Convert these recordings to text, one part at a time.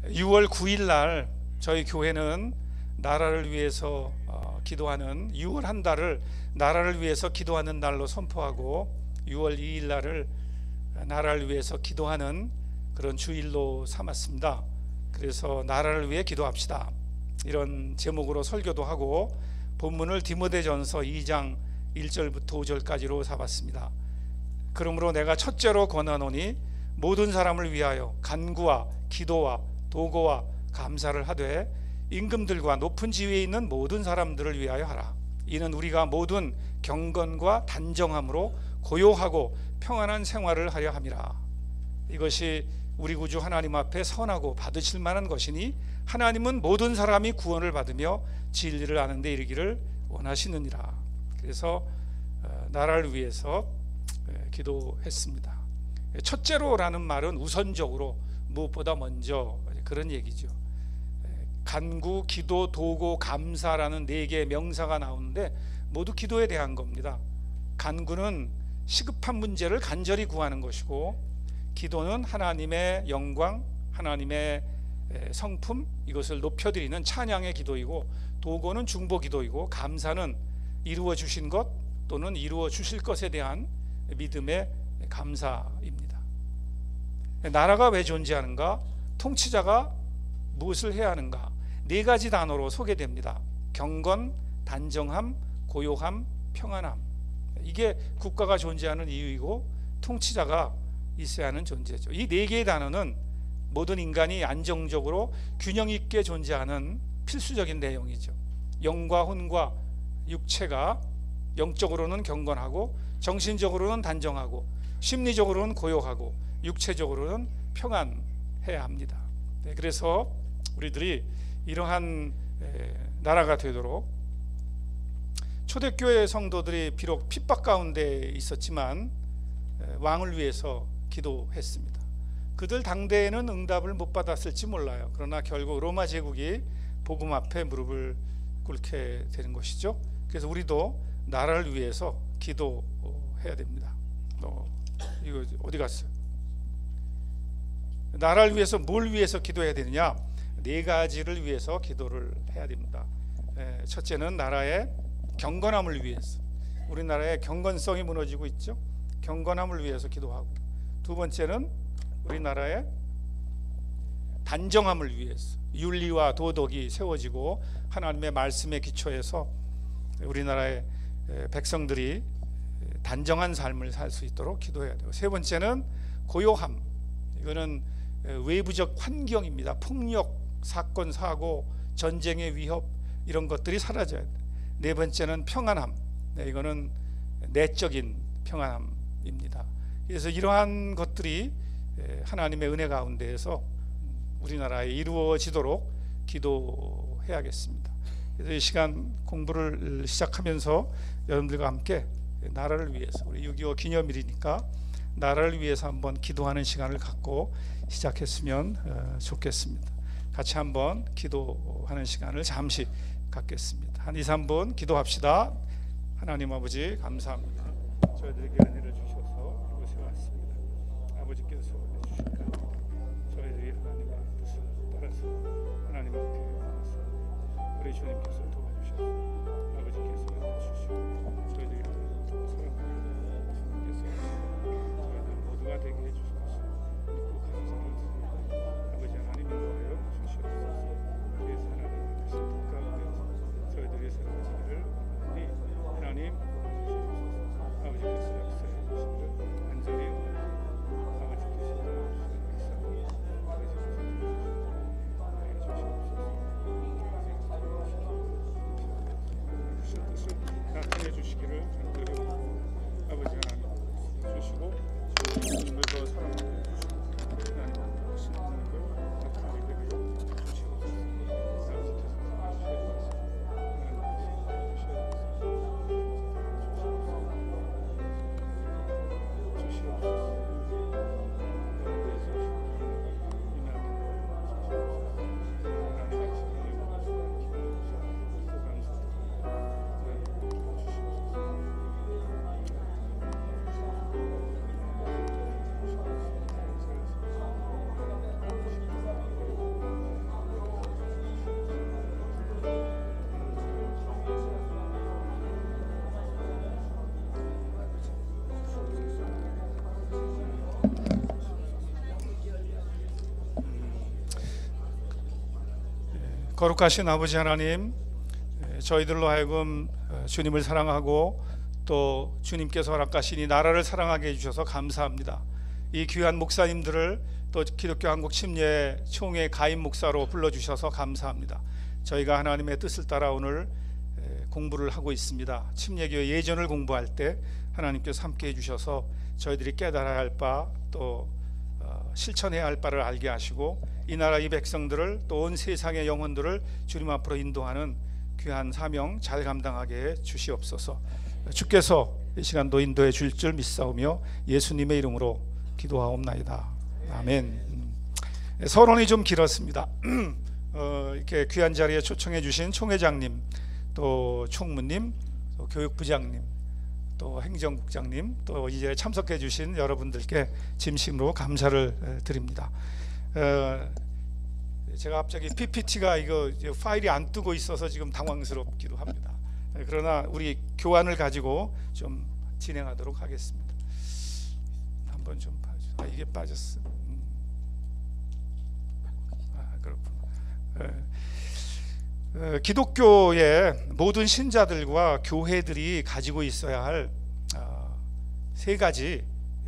6월 9일 날 저희 교회는 나라를 위해서 기도하는 6월 한 달을 나라를 위해서 기도하는 날로 선포하고 6월 2일 날을 나라를 위해서 기도하는 그런 주일로 삼았습니다. 그래서 나라를 위해 기도합시다, 이런 제목으로 설교도 하고 본문을 디모데전서 2장 1절부터 5절까지로 잡았습니다. 그러므로 내가 첫째로 권하노니 모든 사람을 위하여 간구와 기도와 도고와 감사를 하되 임금들과 높은 지위에 있는 모든 사람들을 위하여 하라. 이는 우리가 모든 경건과 단정함으로 고요하고 평안한 생활을 하려 함이라. 이것이 우리 구주 하나님 앞에 선하고 받으실 만한 것이니 하나님은 모든 사람이 구원을 받으며 진리를 아는 데 이르기를 원하시느니라. 그래서 나라를 위해서 기도했습니다. 첫째로라는 말은 우선적으로, 무엇보다 먼저, 그런 얘기죠. 간구, 기도, 도고, 감사라는 4개의 명사가 나오는데 모두 기도에 대한 겁니다. 간구는 시급한 문제를 간절히 구하는 것이고, 기도는 하나님의 영광, 하나님의 성품, 이것을 높여드리는 찬양의 기도이고, 도고는 중보 기도이고, 감사는 이루어 주신 것 또는 이루어 주실 것에 대한 믿음의 감사입니다. 나라가 왜 존재하는가? 통치자가 무엇을 해야 하는가? 4가지 단어로 소개됩니다. 경건, 단정함, 고요함, 평안함. 이게 국가가 존재하는 이유이고 통치자가 있어야 하는 존재죠. 이 4개의 단어는 모든 인간이 안정적으로 균형 있게 존재하는 필수적인 내용이죠. 영과 혼과 육체가 영적으로는 경건하고 정신적으로는 단정하고 심리적으로는 고요하고 육체적으로는 평안해야 합니다. 그래서 우리들이 이러한 나라가 되도록, 초대교회 성도들이 비록 핍박 가운데 있었지만 왕을 위해서 기도했습니다. 그들 당대에는 응답을 못 받았을지 몰라요. 그러나 결국 로마 제국이 복음 앞에 무릎을 꿇게 되는 것이죠. 그래서 우리도 나라를 위해서 기도해야 됩니다. 이거 어디 갔어요? 나라를 위해서 뭘 위해서 기도해야 되느냐? 4가지를 위해서 기도를 해야 됩니다. 첫째는 나라의 경건함을 위해서, 우리나라의 경건성이 무너지고 있죠. 경건함을 위해서 기도하고, 두 번째는 우리나라의 단정함을 위해서, 윤리와 도덕이 세워지고 하나님의 말씀에 기초해서 우리나라의 백성들이 단정한 삶을 살 수 있도록 기도해야 되고, 세 번째는 고요함. 이거는 외부적 환경입니다. 폭력, 사건, 사고, 전쟁의 위협, 이런 것들이 사라져야 돼요. 네 번째는 평안함. 이거는 내적인 평안함입니다. 그래서 이러한 것들이 하나님의 은혜 가운데에서 우리나라에 이루어지도록 기도해야겠습니다. 그래서 이 시간 공부를 시작하면서 여러분들과 함께 나라를 위해서, 우리 6.25 기념일이니까 나라를 위해서 한번 기도하는 시간을 갖고 시작했으면 좋겠습니다. 같이 한번 기도하는 시간을 잠시 갖겠습니다. 한 2, 3분 기도합시다. 하나님 아버지, 감사합니다. 저희들에게 은혜를 주셔서 이곳에 왔습니다. 아버지께서 세워주시니까 저희들이 하나님의 뜻을 따라서 하나님 앞에 나와서 우리 주님께서 도와주셔서 아버지께서 주시고 저희들이 하나님을 사랑하는 주님께서 저희들 모두가 되게 해주셔서 믿고 감사를 드립니다. 아버지 하나님 인도하여 주시옵소서. 그래서 하나님의 뜻을 가운데 저희들이 세워지기를 원하니 하나님 도와주시옵소서. 아버지께서 역사해 주시기를 간절히 원하니 아버지께서 도와주시옵소서. 나타내 주시기를 간절히 원하고, 아버지 하나님 주시고 주님을 더 사랑하게 해주시고 하나님 거룩하신 아버지 하나님, 저희들로 하여금 주님을 사랑하고 또 주님께서 허락하신 이 나라를 사랑하게 해주셔서 감사합니다. 이 귀한 목사님들을 또 기독교 한국 침례 총회 가임 목사로 불러주셔서 감사합니다. 저희가 하나님의 뜻을 따라 오늘 공부를 하고 있습니다. 침례교 예전을 공부할 때 하나님께서 함께 해주셔서 저희들이 깨달아야 할 바 또 실천해야 할 바를 알게 하시고 이 나라 이 백성들을 또 온 세상의 영혼들을 주님 앞으로 인도하는 귀한 사명 잘 감당하게 해 주시옵소서. 주께서 이 시간도 인도해 줄 줄 믿사오며 예수님의 이름으로 기도하옵나이다. 아멘. 서론이 좀 길었습니다. 이렇게 귀한 자리에 초청해 주신 총회장님, 또 총무님, 또 교육부장님, 또 행정국장님, 또 이제 참석해 주신 여러분들께 진심으로 감사를 드립니다. 제가 갑자기 PPT가 이거 파일이 안 뜨고 있어서 지금 당황스럽기도 합니다. 그러나 우리 교환을 가지고 좀 진행하도록 하겠습니다. 한번 좀 봐줘. 이게 빠졌어. 그렇구나. 기독교의 모든 신자들과 교회들이 가지고 있어야 할 세 가지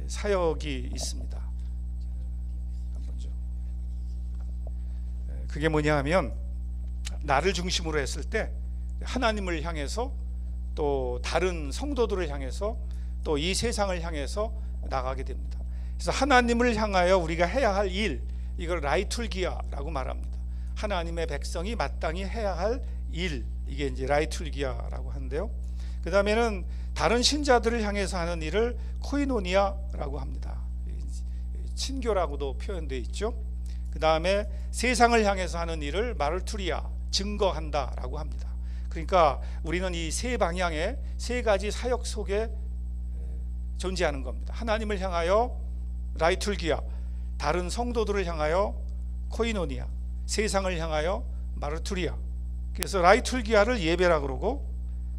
사역이 있습니다. 한번 좀. 그게 뭐냐 하면 나를 중심으로 했을 때 하나님을 향해서 또 다른 성도들을 향해서 또 이 세상을 향해서 나가게 됩니다. 그래서 하나님을 향하여 우리가 해야 할 일, 이걸 라이툴기아라고 말합니다. 하나님의 백성이 마땅히 해야 할 일, 이게 이제 라이툴기아라고 하는데요. 그 다음에는 다른 신자들을 향해서 하는 일을 코이노니아라고 합니다. 친교라고도 표현되어 있죠. 그 다음에 세상을 향해서 하는 일을 마르투리아, 증거한다라고 합니다. 그러니까 우리는 이 세 방향의 세 가지 사역 속에 존재하는 겁니다. 하나님을 향하여 라이툴기아, 다른 성도들을 향하여 코이노니아, 세상을 향하여 마르투리아. 그래서 라이툴기아를 예배라고 그러고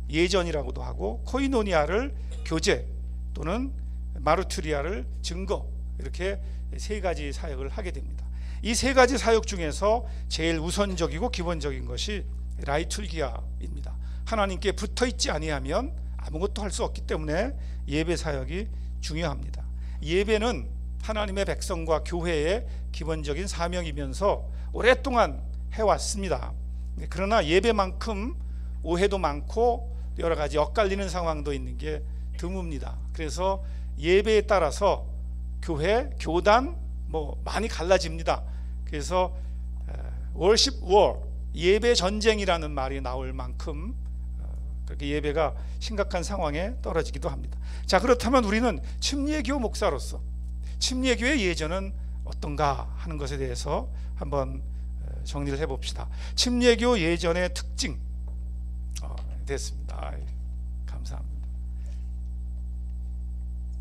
예전이라고도 하고 코이노니아를 교제 또는 마르투리아를 증거, 이렇게 세 가지 사역을 하게 됩니다. 이 세 가지 사역 중에서 제일 우선적이고 기본적인 것이 라이툴기아입니다. 하나님께 붙어 있지 아니하면 아무것도 할 수 없기 때문에 예배 사역이 중요합니다. 예배는 하나님의 백성과 교회의 기본적인 사명이면서 오랫동안 해왔습니다. 그러나 예배만큼 오해도 많고 여러 가지 엇갈리는 상황도 있는 게 드뭅니다. 그래서 예배에 따라서 교회, 교단 많이 갈라집니다. 그래서 worship war, 예배 전쟁이라는 말이 나올 만큼 그렇게 예배가 심각한 상황에 떨어지기도 합니다. 자, 그렇다면 우리는 침례교 목사로서 침례교의 예전은 어떤가 하는 것에 대해서 한번 정리를 해봅시다. 침례교 예전의 특징. 됐습니다. 감사합니다.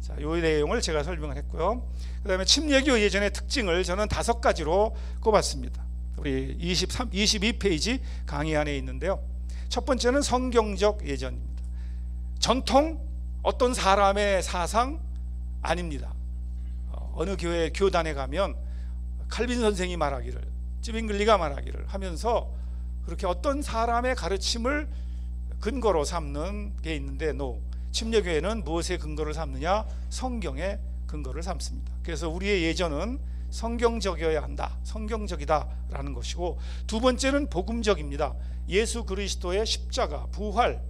자, 이 내용을 제가 설명을 했고요. 그 다음에 침례교 예전의 특징을 저는 5가지로 꼽았습니다. 우리 22페이지 강의 안에 있는데요. 첫 번째는 성경적 예전입니다. 전통, 어떤 사람의 사상 아닙니다. 어느 교회 교단에 가면 칼빈 선생이 말하기를, 쯔빙글리가 말하기를 하면서 그렇게 어떤 사람의 가르침을 근거로 삼는 게 있는데, 침례교회는 무엇에 근거를 삼느냐? 성경의 근거를 삼습니다. 그래서 우리의 예전은 성경적이어야 한다, 성경적이다라는 것이고, 두 번째는 복음적입니다. 예수 그리스도의 십자가, 부활,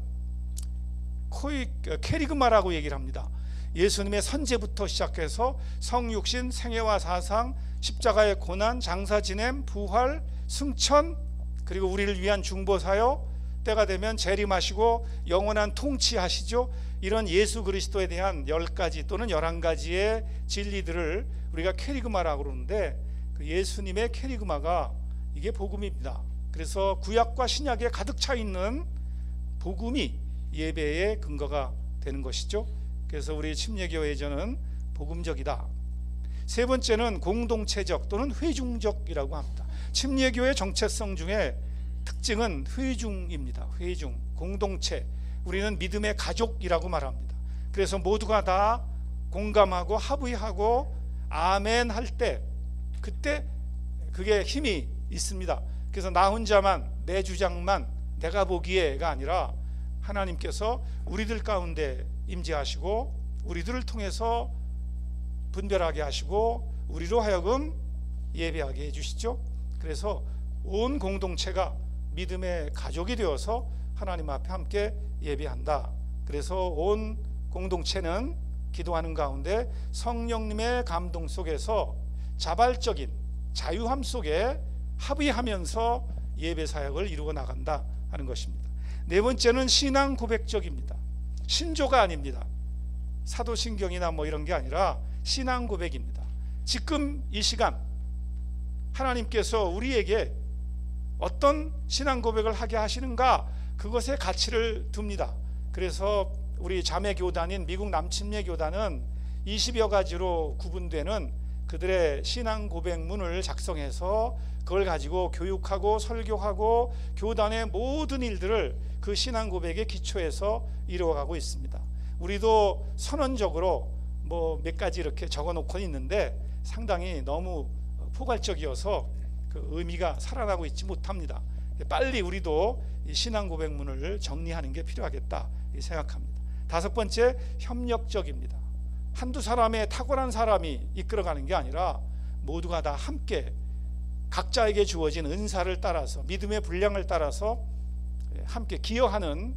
캐리그마라고 얘기를 합니다. 예수님의 선제부터 시작해서 성육신, 생애와 사상, 십자가의 고난, 장사 지냄, 부활, 승천, 그리고 우리를 위한 중보사역, 때가 되면 재림하시고 영원한 통치하시죠. 이런 예수 그리스도에 대한 10가지 또는 11가지의 진리들을 우리가 캐리그마라고 그러는데, 그 예수님의 캐리그마가 이게 복음입니다. 그래서 구약과 신약에 가득 차 있는 복음이 예배의 근거가 되는 것이죠. 그래서 우리 침례교 예전은 복음적이다. 세 번째는 공동체적 또는 회중적이라고 합니다. 침례교의 정체성 중에 특징은 회중입니다. 회중, 공동체. 우리는 믿음의 가족이라고 말합니다. 그래서 모두가 다 공감하고 합의하고 아멘 할 때, 그때 그게 힘이 있습니다. 그래서 나 혼자만, 내 주장만, 내가 보기에가 아니라 하나님께서 우리들 가운데 임재하시고 우리들을 통해서 분별하게 하시고 우리로 하여금 예배하게 해주시죠. 그래서 온 공동체가 믿음의 가족이 되어서 하나님 앞에 함께 예배한다. 그래서 온 공동체는 기도하는 가운데 성령님의 감동 속에서 자발적인 자유함 속에 합의하면서 예배 사역을 이루어 나간다 하는 것입니다. 네 번째는 신앙 고백적입니다. 신조가 아닙니다. 사도신경이나 뭐 이런 게 아니라 신앙 고백입니다. 지금 이 시간 하나님께서 우리에게 어떤 신앙 고백을 하게 하시는가, 그것에 가치를 둡니다. 그래서 우리 자매교단인 미국 남침례교단은 20여 가지로 구분되는 그들의 신앙 고백문을 작성해서 그걸 가지고 교육하고 설교하고 교단의 모든 일들을 그 신앙 고백에 기초해서 이루어가고 있습니다. 우리도 선언적으로 뭐 몇 가지 이렇게 적어놓고 있는데 상당히 너무 포괄적이어서 그 의미가 살아나고 있지 못합니다. 빨리 우리도 이 신앙 고백문을 정리하는 게 필요하겠다 생각합니다. 다섯 번째, 협력적입니다. 한두 사람의 탁월한 사람이 이끌어가는 게 아니라 모두가 다 함께 각자에게 주어진 은사를 따라서 믿음의 분량을 따라서 함께 기여하는,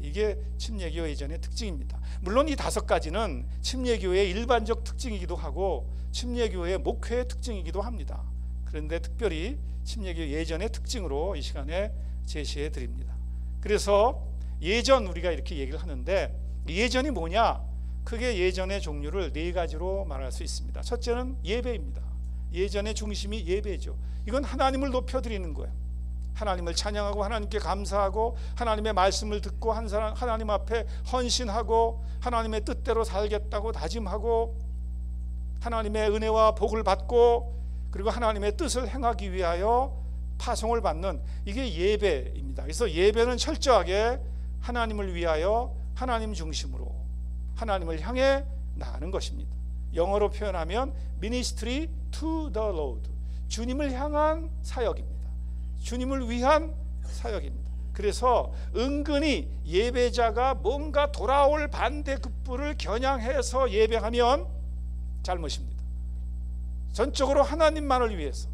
이게 침례교회 이전의 특징입니다. 물론 이 다섯 가지는 침례교회의 일반적 특징이기도 하고 침례교회의 목회의 특징이기도 합니다. 그런데 특별히 침례교회 예전의 특징으로 이 시간에 제시해 드립니다. 그래서 예전, 우리가 이렇게 얘기를 하는데 예전이 뭐냐? 크게 예전의 종류를 네 가지로 말할 수 있습니다. 첫째는 예배입니다. 예전의 중심이 예배죠. 이건 하나님을 높여드리는 거예요. 하나님을 찬양하고 하나님께 감사하고 하나님의 말씀을 듣고 하나님 앞에 헌신하고 하나님의 뜻대로 살겠다고 다짐하고 하나님의 은혜와 복을 받고 그리고 하나님의 뜻을 행하기 위하여 파송을 받는, 이게 예배입니다. 그래서 예배는 철저하게 하나님을 위하여 하나님 중심으로 하나님을 향해 나가는 것입니다. 영어로 표현하면 ministry to the Lord, 주님을 향한 사역입니다. 주님을 위한 사역입니다. 그래서 은근히 예배자가 뭔가 돌아올 반대급부를 겨냥해서 예배하면 잘못입니다. 전적으로 하나님만을 위해서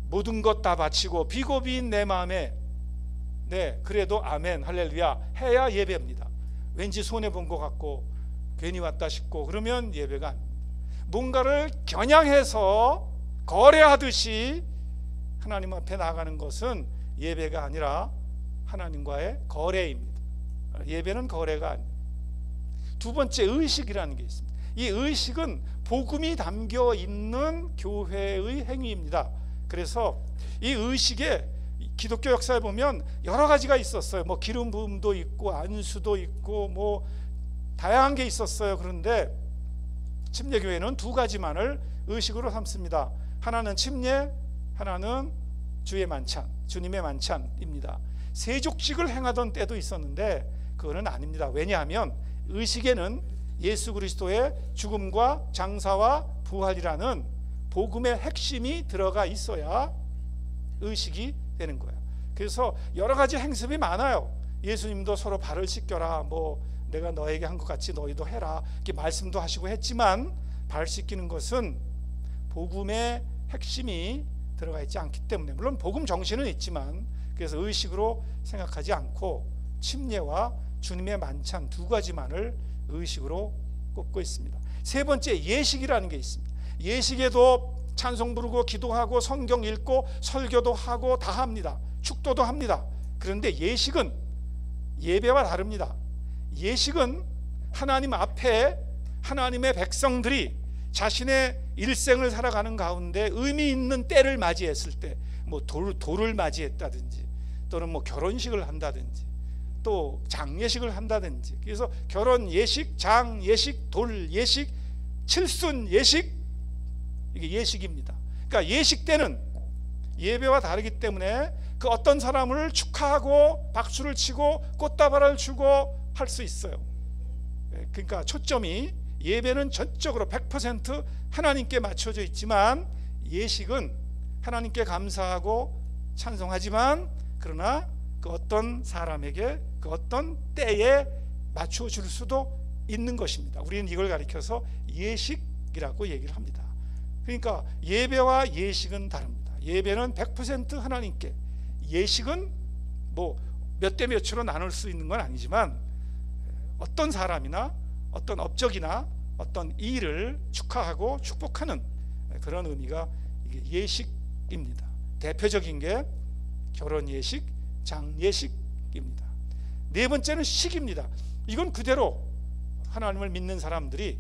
모든 것 다 바치고 비고비인 내 마음에 그래도 아멘 할렐루야 해야 예배입니다. 왠지 손해본 것 같고 괜히 왔다 싶고 그러면 예배가 아닙니다. 뭔가를 겨냥해서 거래하듯이 하나님 앞에 나가는 것은 예배가 아니라 하나님과의 거래입니다. 예배는 거래가 아닙니다. 두 번째, 의식이라는 게 있습니다. 이 의식은 복음이 담겨 있는 교회의 행위입니다. 그래서 이 의식에 기독교 역사에 보면 여러 가지가 있었어요. 뭐 기름 부음도 있고 안수도 있고 뭐 다양한 게 있었어요. 그런데 침례교회는 두 가지만을 의식으로 삼습니다. 하나는 침례, 하나는 주의 만찬, 주님의 만찬입니다. 세족식을 행하던 때도 있었는데 그거는 아닙니다. 왜냐하면 의식에는 예수 그리스도의 죽음과 장사와 부활이라는 복음의 핵심이 들어가 있어야 의식이 되는 거예요. 그래서 여러 가지 행습이 많아요. 예수님도 서로 발을 씻겨라, 뭐 내가 너에게 한 것 같이 너희도 해라, 이렇게 말씀도 하시고 했지만 발 씻기는 것은 복음의 핵심이 들어가 있지 않기 때문에, 물론 복음 정신은 있지만, 그래서 의식으로 생각하지 않고 침례와 주님의 만찬 두 가지만을 의식으로 꼽고 있습니다. 세 번째, 예식이라는 게 있습니다. 예식에도 찬송 부르고 기도하고 성경 읽고 설교도 하고 다 합니다. 축도도 합니다. 그런데 예식은 예배와 다릅니다. 예식은 하나님 앞에 하나님의 백성들이 자신의 일생을 살아가는 가운데 의미 있는 때를 맞이했을 때, 뭐 돌을 맞이했다든지 또는 뭐 결혼식을 한다든지 또 장례식을 한다든지, 그래서 결혼 예식, 장 예식, 돌 예식, 칠순 예식, 이게 예식입니다. 그러니까 예식 때는 예배와 다르기 때문에 그 어떤 사람을 축하하고 박수를 치고 꽃다발을 주고 할 수 있어요. 그러니까 초점이, 예배는 전적으로 100% 하나님께 맞춰져 있지만 예식은 하나님께 감사하고 찬송하지만 그러나 그 어떤 사람에게 그 어떤 때에 맞춰 줄 수도 있는 것입니다. 우리는 이걸 가리켜서 예식이라고 얘기를 합니다. 그러니까 예배와 예식은 다릅니다. 예배는 100% 하나님께, 예식은 뭐 몇 대 몇으로 나눌 수 있는 건 아니지만 어떤 사람이나 어떤 업적이나 어떤 일을 축하하고 축복하는 그런 의미가 이게 예식입니다. 대표적인 게 결혼 예식, 장예식입니다. 네 번째는 식입니다. 이건 그대로 하나님을 믿는 사람들이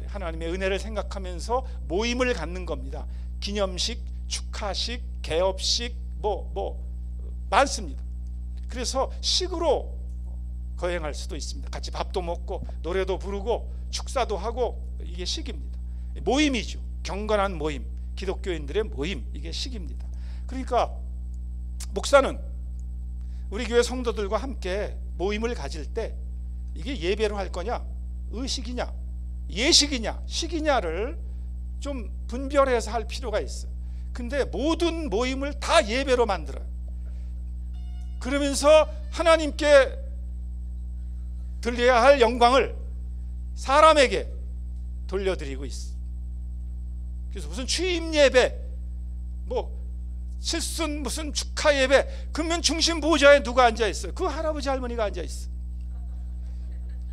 하나님의 은혜를 생각하면서 모임을 갖는 겁니다. 기념식, 축하식, 개업식 뭐 많습니다. 그래서 식으로 거행할 수도 있습니다. 같이 밥도 먹고 노래도 부르고 축사도 하고, 이게 식입니다. 모임이죠. 경건한 모임, 기독교인들의 모임, 이게 식입니다. 그러니까 목사는 우리 교회 성도들과 함께 모임을 가질 때 이게 예배로 할 거냐, 의식이냐, 예식이냐, 식이냐를 좀 분별해서 할 필요가 있어요. 근데 모든 모임을 다 예배로 만들어요. 그러면서 하나님께 들려야 할 영광을 사람에게 돌려드리고 있어. 그래서 무슨 취임 예배, 뭐 칠순 무슨 축하 예배, 그러면 중심 보좌에 누가 앉아 있어요? 그 할아버지 할머니가 앉아 있어.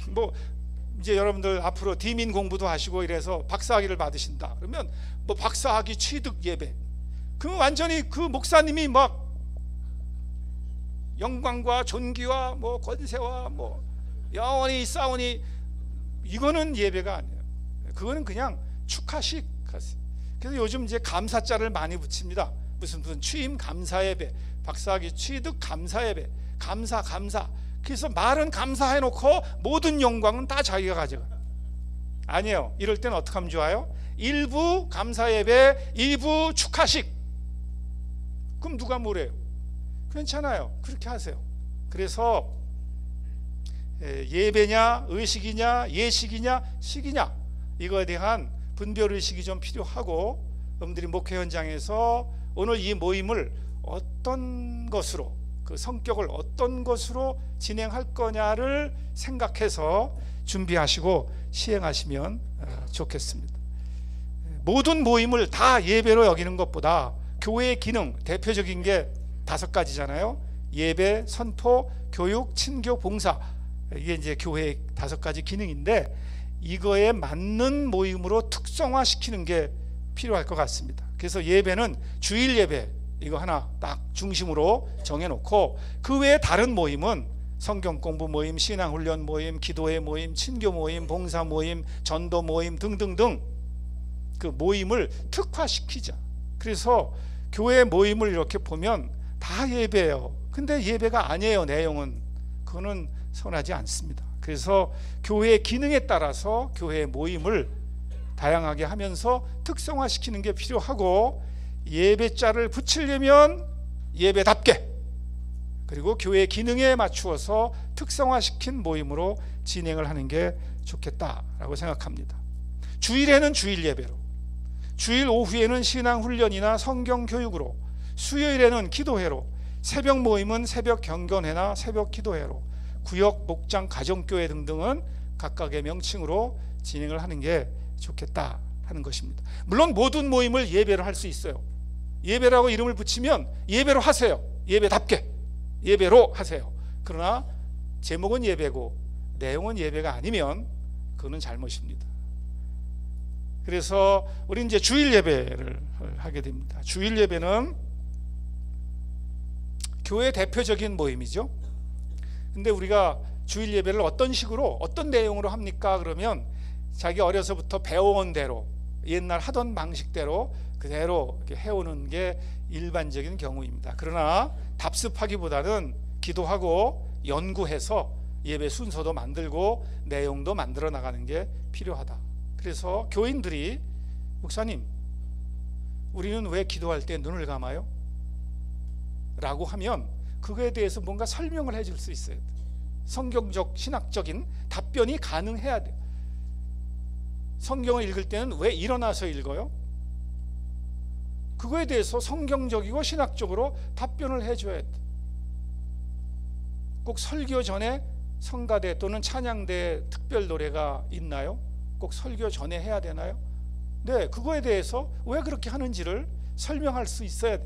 뭐 이제 여러분들 앞으로 디민 공부도 하시고 이래서 박사학위를 받으신다 그러면 뭐 박사학위 취득 예배, 그러면 완전히 그 목사님이 막 영광과 존귀와 뭐 권세와 뭐 영원히 싸우니, 이거는 예배가 아니에요. 그거는 그냥 축하식. 그래서 요즘 이제 감사자를 많이 붙입니다. 무슨 취임 감사 예배, 박사학위 취득 감사 예배, 감사. 그래서 말은 감사해 놓고 모든 영광은 다 자기가 가져가. 아니에요. 이럴 때는 어떻게 하면 좋아요? 일부 감사 예배, 일부 축하식. 그럼 누가 뭐래요? 괜찮아요. 그렇게 하세요. 그래서 예배냐, 의식이냐, 예식이냐, 식이냐, 이거에 대한 분별의식이 좀 필요하고, 여러분들이 목회 현장에서 오늘 이 모임을 어떤 것으로, 그 성격을 어떤 것으로 진행할 거냐를 생각해서 준비하시고 시행하시면 좋겠습니다. 모든 모임을 다 예배로 여기는 것보다 교회의 기능, 대표적인 게 5가지잖아요. 예배, 선포, 교육, 친교, 봉사. 이게 이제 교회의 5가지 기능인데, 이거에 맞는 모임으로 특성화시키는 게 필요할 것 같습니다. 그래서 예배는 주일 예배, 이거 하나 딱 중심으로 정해놓고, 그 외에 다른 모임은 성경 공부 모임, 신앙훈련 모임, 기도회 모임, 친교 모임, 봉사 모임, 전도 모임 등등등 그 모임을 특화시키자. 그래서 교회 모임을 이렇게 보면 다 예배예요. 근데 예배가 아니에요. 내용은 그거는 선하지 않습니다. 그래서 교회의 기능에 따라서 교회의 모임을 다양하게 하면서 특성화시키는 게 필요하고, 예배자를 붙이려면 예배답게, 그리고 교회의 기능에 맞추어서 특성화시킨 모임으로 진행을 하는 게 좋겠다라고 생각합니다. 주일에는 주일 예배로, 주일 오후에는 신앙훈련이나 성경교육으로, 수요일에는 기도회로, 새벽 모임은 새벽 경건회나 새벽 기도회로, 구역, 목장, 가정교회 등등은 각각의 명칭으로 진행을 하는 게 좋겠다 하는 것입니다. 물론 모든 모임을 예배로 할 수 있어요. 예배라고 이름을 붙이면 예배로 하세요. 예배답게 예배로 하세요. 그러나 제목은 예배고 내용은 예배가 아니면 그거는 잘못입니다. 그래서 우리 이제 주일 예배를 하게 됩니다. 주일 예배는 교회 대표적인 모임이죠. 근데 우리가 주일 예배를 어떤 식으로, 어떤 내용으로 합니까? 그러면 자기 어려서부터 배워온 대로, 옛날 하던 방식대로 그대로 이렇게 해오는 게 일반적인 경우입니다. 그러나 답습하기보다는 기도하고 연구해서 예배 순서도 만들고 내용도 만들어 나가는 게 필요하다. 그래서 교인들이, 목사님, 우리는 왜 기도할 때 눈을 감아요? 라고 하면 그거에 대해서 뭔가 설명을 해줄 수 있어야 돼요. 성경적, 신학적인 답변이 가능해야 돼요. 성경을 읽을 때는 왜 일어나서 읽어요? 그거에 대해서 성경적이고 신학적으로 답변을 해줘야 돼. 꼭 설교 전에 성가대 또는 찬양대 특별 노래가 있나요? 꼭 설교 전에 해야 되나요? 네, 그거에 대해서 왜 그렇게 하는지를 설명할 수 있어야 돼.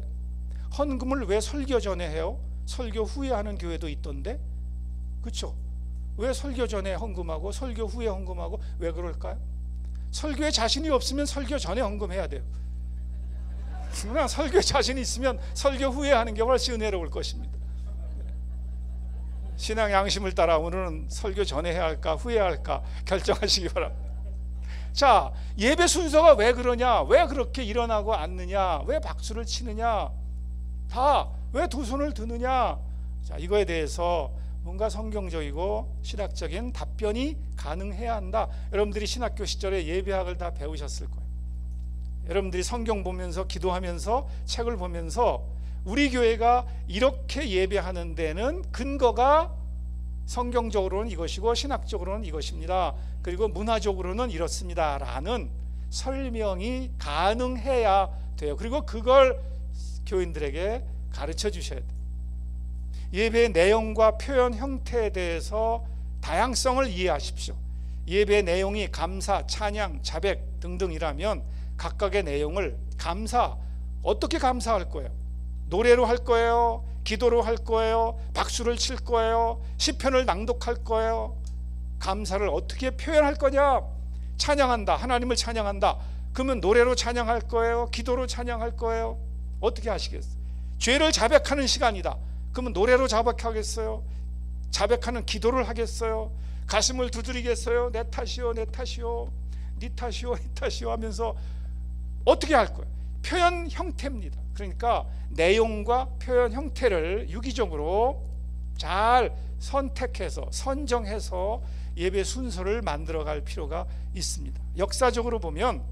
헌금을 왜 설교 전에 해요? 설교 후에 하는 교회도 있던데, 그렇죠? 왜 설교 전에 헌금하고 설교 후에 헌금하고 왜 그럴까요? 설교에 자신이 없으면 설교 전에 헌금해야 돼요. 그러나 설교에 자신이 있으면 설교 후에 하는 게 훨씬 은혜로울 것입니다. 신앙 양심을 따라 오늘은 설교 전에 해야 할까 후에 할까 결정하시기 바랍니다. 자, 예배 순서가 왜 그러냐, 왜 그렇게 일어나고 앉느냐, 왜 박수를 치느냐, 다 왜 두 손을 드느냐, 자, 이거에 대해서 뭔가 성경적이고 신학적인 답변이 가능해야 한다. 여러분들이 신학교 시절에 예배학을 다 배우셨을 거예요. 여러분들이 성경 보면서 기도하면서 책을 보면서 우리 교회가 이렇게 예배하는 데는 근거가 성경적으로는 이것이고 신학적으로는 이것입니다. 그리고 문화적으로는 이렇습니다 라는 설명이 가능해야 돼요. 그리고 그걸 교인들에게 가르쳐 주셔야 돼요. 예배의 내용과 표현 형태에 대해서 다양성을 이해하십시오. 예배의 내용이 감사, 찬양, 자백 등등이라면 각각의 내용을 어떻게 감사할 거예요? 노래로 할 거예요? 기도로 할 거예요? 박수를 칠 거예요? 시편을 낭독할 거예요? 감사를 어떻게 표현할 거냐? 찬양한다, 하나님을 찬양한다. 그러면 노래로 찬양할 거예요? 기도로 찬양할 거예요? 어떻게 하시겠어요? 죄를 자백하는 시간이다. 그러면 노래로 자백하겠어요? 자백하는 기도를 하겠어요? 가슴을 두드리겠어요? 내 탓이요, 내 탓이요, 네 탓이요, 네 탓이요 하면서 어떻게 할 거예요? 표현 형태입니다. 그러니까 내용과 표현 형태를 유기적으로 잘 선택해서 선정해서 예배 순서를 만들어갈 필요가 있습니다. 역사적으로 보면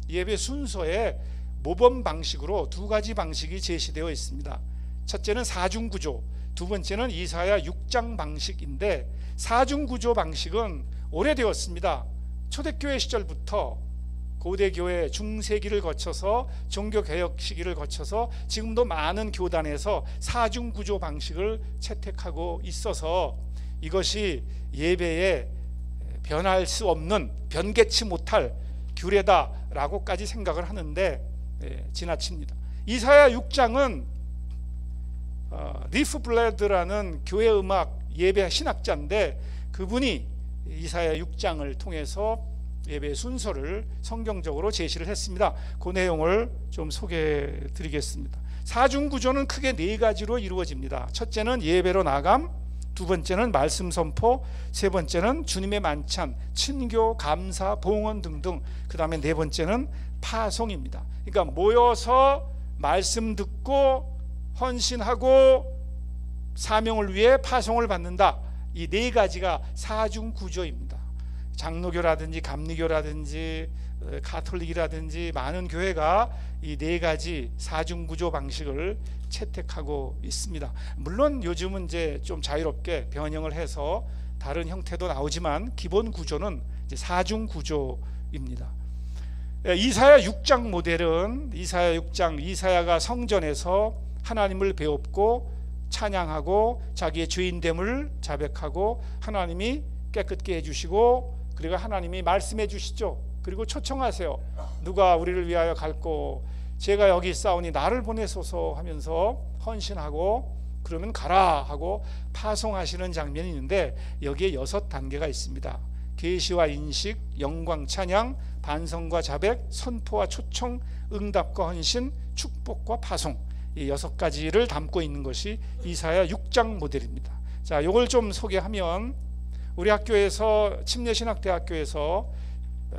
예배 순서에 모범 방식으로 두 가지 방식이 제시되어 있습니다. 첫째는 사중구조, 두 번째는 이사야 6장 방식인데, 사중구조 방식은 오래되었습니다. 초대교회 시절부터 고대교회 중세기를 거쳐서 종교개혁 시기를 거쳐서 지금도 많은 교단에서 사중구조 방식을 채택하고 있어서 이것이 예배에 변할 수 없는, 변개치 못할 규례다라고까지 생각을 하는데 지나칩니다. 이사야 6장은 리프 블레드라는 교회 음악 예배 신학자인데, 그분이 이사야 6장을 통해서 예배 순서를 성경적으로 제시를 했습니다. 그 내용을 좀 소개해 드리겠습니다. 사중구조는 크게 네 가지로 이루어집니다. 첫째는 예배로 나감, 두 번째는 말씀 선포, 세 번째는 주님의 만찬, 친교, 감사, 봉헌 등등, 그 다음에 네 번째는 파송입니다. 그러니까 모여서 말씀 듣고 헌신하고 사명을 위해 파송을 받는다. 이 네 가지가 사중구조입니다. 장로교라든지 감리교라든지 가톨릭이라든지 많은 교회가 이 네 가지 사중구조 방식을 채택하고 있습니다. 물론 요즘은 이제 좀 자유롭게 변형을 해서 다른 형태도 나오지만 기본 구조는 이제 사중구조입니다. 이사야 6장 모델은 이사야 6장, 이사야가 성전에서 하나님을 배웁고 찬양하고 자기의 죄인됨을 자백하고 하나님이 깨끗게 해주시고, 그리고 하나님이 말씀해 주시죠. 그리고 초청하세요. 누가 우리를 위하여 갈고 제가 여기 있사오니 나를 보내소서 하면서 헌신하고, 그러면 가라 하고 파송하시는 장면이 있는데, 여기에 6단계가 있습니다. 계시와 인식, 영광, 찬양, 반성과 자백, 선포와 초청, 응답과 헌신, 축복과 파송, 이 6가지를 담고 있는 것이 이사야 6장 모델입니다. 자, 이걸 좀 소개하면, 우리 학교에서 침례신학대학교에서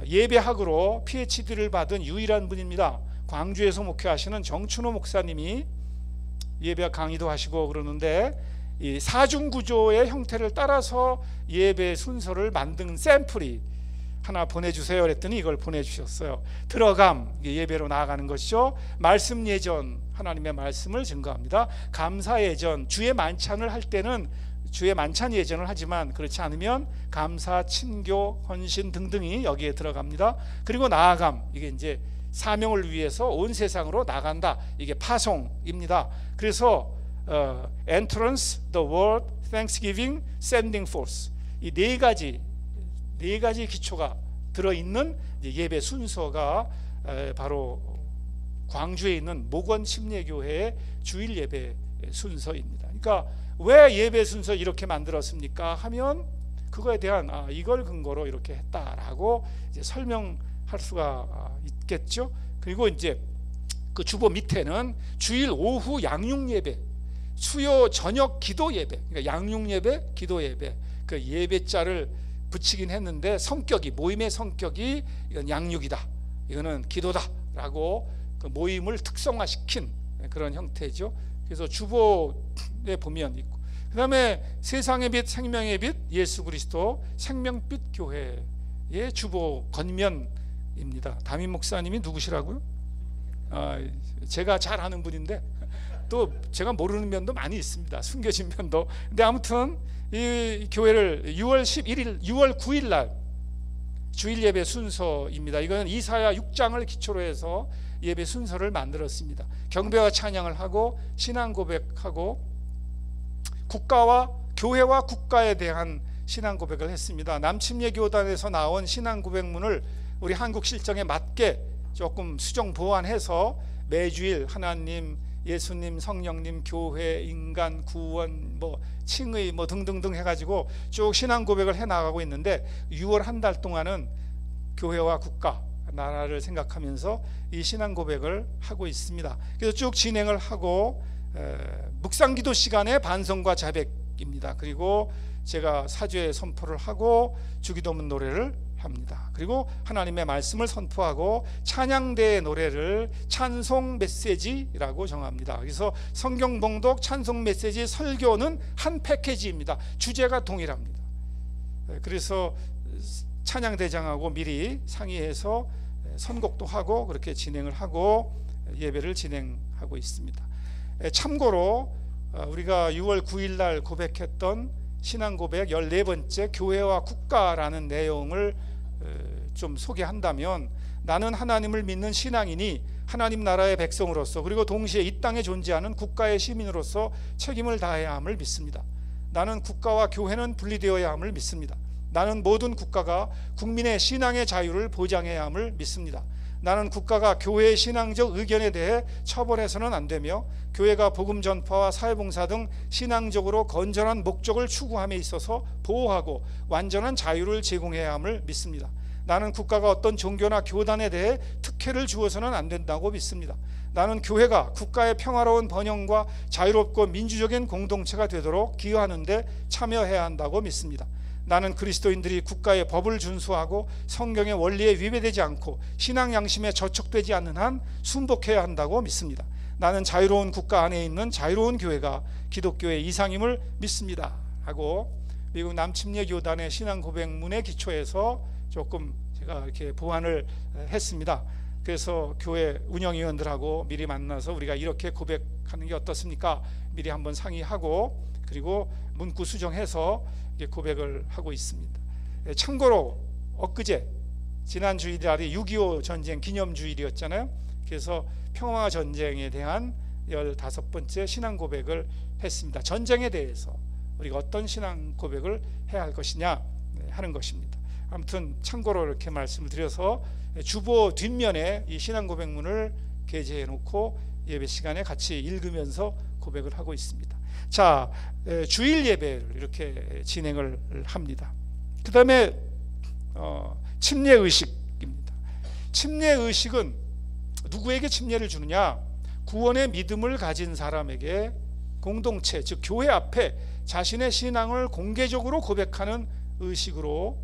예배학으로 PhD를 받은 유일한 분입니다. 광주에서 목회하시는 정춘호 목사님이 예배학 강의도 하시고 그러는데, 이 사중구조의 형태를 따라서 예배 순서를 만든 샘플이 하나 보내주세요 그랬더니 이걸 보내주셨어요. 들어감, 예배로 나아가는 것이죠. 말씀 예전, 하나님의 말씀을 증거합니다. 감사 예전, 주의 만찬을 할 때는 주의 만찬 예전을 하지만 그렇지 않으면 감사, 친교, 헌신 등등이 여기에 들어갑니다. 그리고 나아감, 이게 이제 사명을 위해서 온 세상으로 나간다. 이게 파송입니다. 그래서 entrance, the word, thanksgiving, sending forth, 이 네 가지 기초가 들어있는 예배 순서가 바로 광주에 있는 목원 침례교회의 주일 예배 순서입니다. 그러니까 왜 예배 순서 이렇게 만들었습니까 하면 그거에 대한 이걸 근거로 이렇게 했다라고 이제 설명할 수가 있겠죠. 그리고 이제 그 주보 밑에는 주일 오후 양육 예배, 수요 저녁 기도 예배, 그러니까 양육 예배, 기도 예배, 그 예배자를 붙이긴 했는데 성격이, 모임의 성격이 이건 양육이다, 이거는 기도다라고 그 모임을 특성화시킨 그런 형태죠. 그래서 주보에 보면 있고, 그 다음에 세상의 빛, 생명의 빛, 예수 그리스도 생명빛 교회의 주보 겉면입니다. 담임 목사님이 누구시라고요? 제가 잘 아는 분인데 또 제가 모르는 면도 많이 있습니다. 숨겨진 면도. 근데 아무튼 이 교회를 6월 9일 날 주일 예배 순서입니다. 이거는 이사야 6장을 기초로 해서 예배 순서를 만들었습니다. 경배와 찬양을 하고 신앙 고백하고 국가와 교회와 국가에 대한 신앙 고백을 했습니다. 남침례교단에서 나온 신앙 고백문을 우리 한국 실정에 맞게 조금 수정 보완해서 매주일 하나님, 예수님, 성령님, 교회, 인간, 구원, 칭의 등등등 해가지고 쭉 신앙 고백을 해 나가고 있는데 6월 한 달 동안은 교회와 국가, 나라를 생각하면서 이 신앙 고백을 하고 있습니다. 그래서 쭉 진행을 하고 묵상기도 시간에 반성과 자백입니다. 그리고 제가 사죄의 선포를 하고 주기도문 노래를 합니다. 그리고 하나님의 말씀을 선포하고 찬양대의 노래를 찬송 메시지라고 정합니다. 그래서 성경 봉독, 찬송 메시지, 설교는 한 패키지입니다. 주제가 동일합니다. 그래서 찬양대장하고 미리 상의해서 선곡도 하고 그렇게 진행을 하고 예배를 진행하고 있습니다. 참고로 우리가 6월 9일 날 고백했던 신앙 고백 14번째 교회와 국가라는 내용을 좀 소개한다면, 나는 하나님을 믿는 신앙인이 하나님 나라의 백성으로서 그리고 동시에 이 땅에 존재하는 국가의 시민으로서 책임을 다해야 함을 믿습니다. 나는 국가와 교회는 분리되어야 함을 믿습니다. 나는 모든 국가가 국민의 신앙의 자유를 보장해야 함을 믿습니다. 나는 국가가 교회의 신앙적 의견에 대해 처벌해서는 안 되며 교회가 복음 전파와 사회봉사 등 신앙적으로 건전한 목적을 추구함에 있어서 보호하고 완전한 자유를 제공해야 함을 믿습니다. 나는 국가가 어떤 종교나 교단에 대해 특혜를 주어서는 안 된다고 믿습니다. 나는 교회가 국가의 평화로운 번영과 자유롭고 민주적인 공동체가 되도록 기여하는 데 참여해야 한다고 믿습니다. 나는 그리스도인들이 국가의 법을 준수하고 성경의 원리에 위배되지 않고 신앙 양심에 저촉되지 않는 한 순복해야 한다고 믿습니다. 나는 자유로운 국가 안에 있는 자유로운 교회가 기독교의 이상임을 믿습니다 하고 미국 남침례교단의 신앙 고백문에 기초해서 조금 제가 이렇게 보완을 했습니다. 그래서 교회 운영위원들하고 미리 만나서 우리가 이렇게 고백하는 게 어떻습니까? 미리 한번 상의하고 그리고 문구 수정해서 고백을 하고 있습니다. 참고로 엊그제 지난 주일날이 6.25 전쟁 기념주일이었잖아요. 그래서 평화전쟁에 대한 15번째 신앙 고백을 했습니다. 전쟁에 대해서 우리가 어떤 신앙 고백을 해야 할 것이냐 하는 것입니다. 아무튼 참고로 이렇게 말씀을 드려서 주보 뒷면에 이 신앙 고백문을 게재해 놓고 예배 시간에 같이 읽으면서 고백을 하고 있습니다. 자, 주일 예배를 이렇게 진행을 합니다. 그 다음에 침례의식입니다. 침례의식은 누구에게 침례를 주느냐? 구원의 믿음을 가진 사람에게 공동체, 즉 교회 앞에 자신의 신앙을 공개적으로 고백하는 의식으로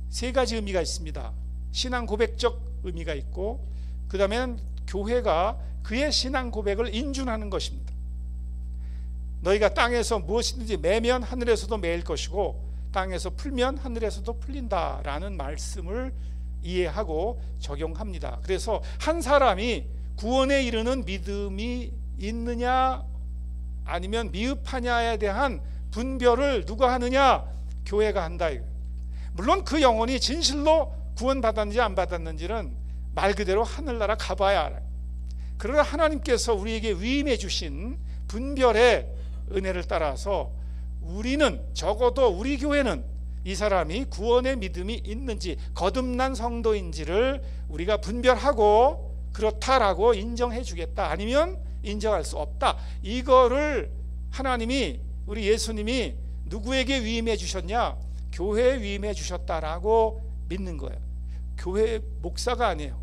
세 가지 의미가 있습니다. 신앙 고백적 의미가 있고, 그 다음에는 교회가 그의 신앙 고백을 인준하는 것입니다. 너희가 땅에서 무엇이든지 매면 하늘에서도 매일 것이고 땅에서 풀면 하늘에서도 풀린다라는 말씀을 이해하고 적용합니다. 그래서 한 사람이 구원에 이르는 믿음이 있느냐 아니면 미흡하냐에 대한 분별을 누가 하느냐? 교회가 한다. 물론 그 영혼이 진실로 구원받았는지 안 받았는지는 말 그대로 하늘나라 가봐야 알아요. 그러나 하나님께서 우리에게 위임해 주신 분별의 은혜를 따라서 우리는, 적어도 우리 교회는 이 사람이 구원의 믿음이 있는지 거듭난 성도인지를 우리가 분별하고 그렇다라고 인정해 주겠다, 아니면 인정할 수 없다. 이거를 하나님이, 우리 예수님이 누구에게 위임해 주셨냐? 교회에 위임해 주셨다라고 믿는 거예요. 교회 목사가 아니에요.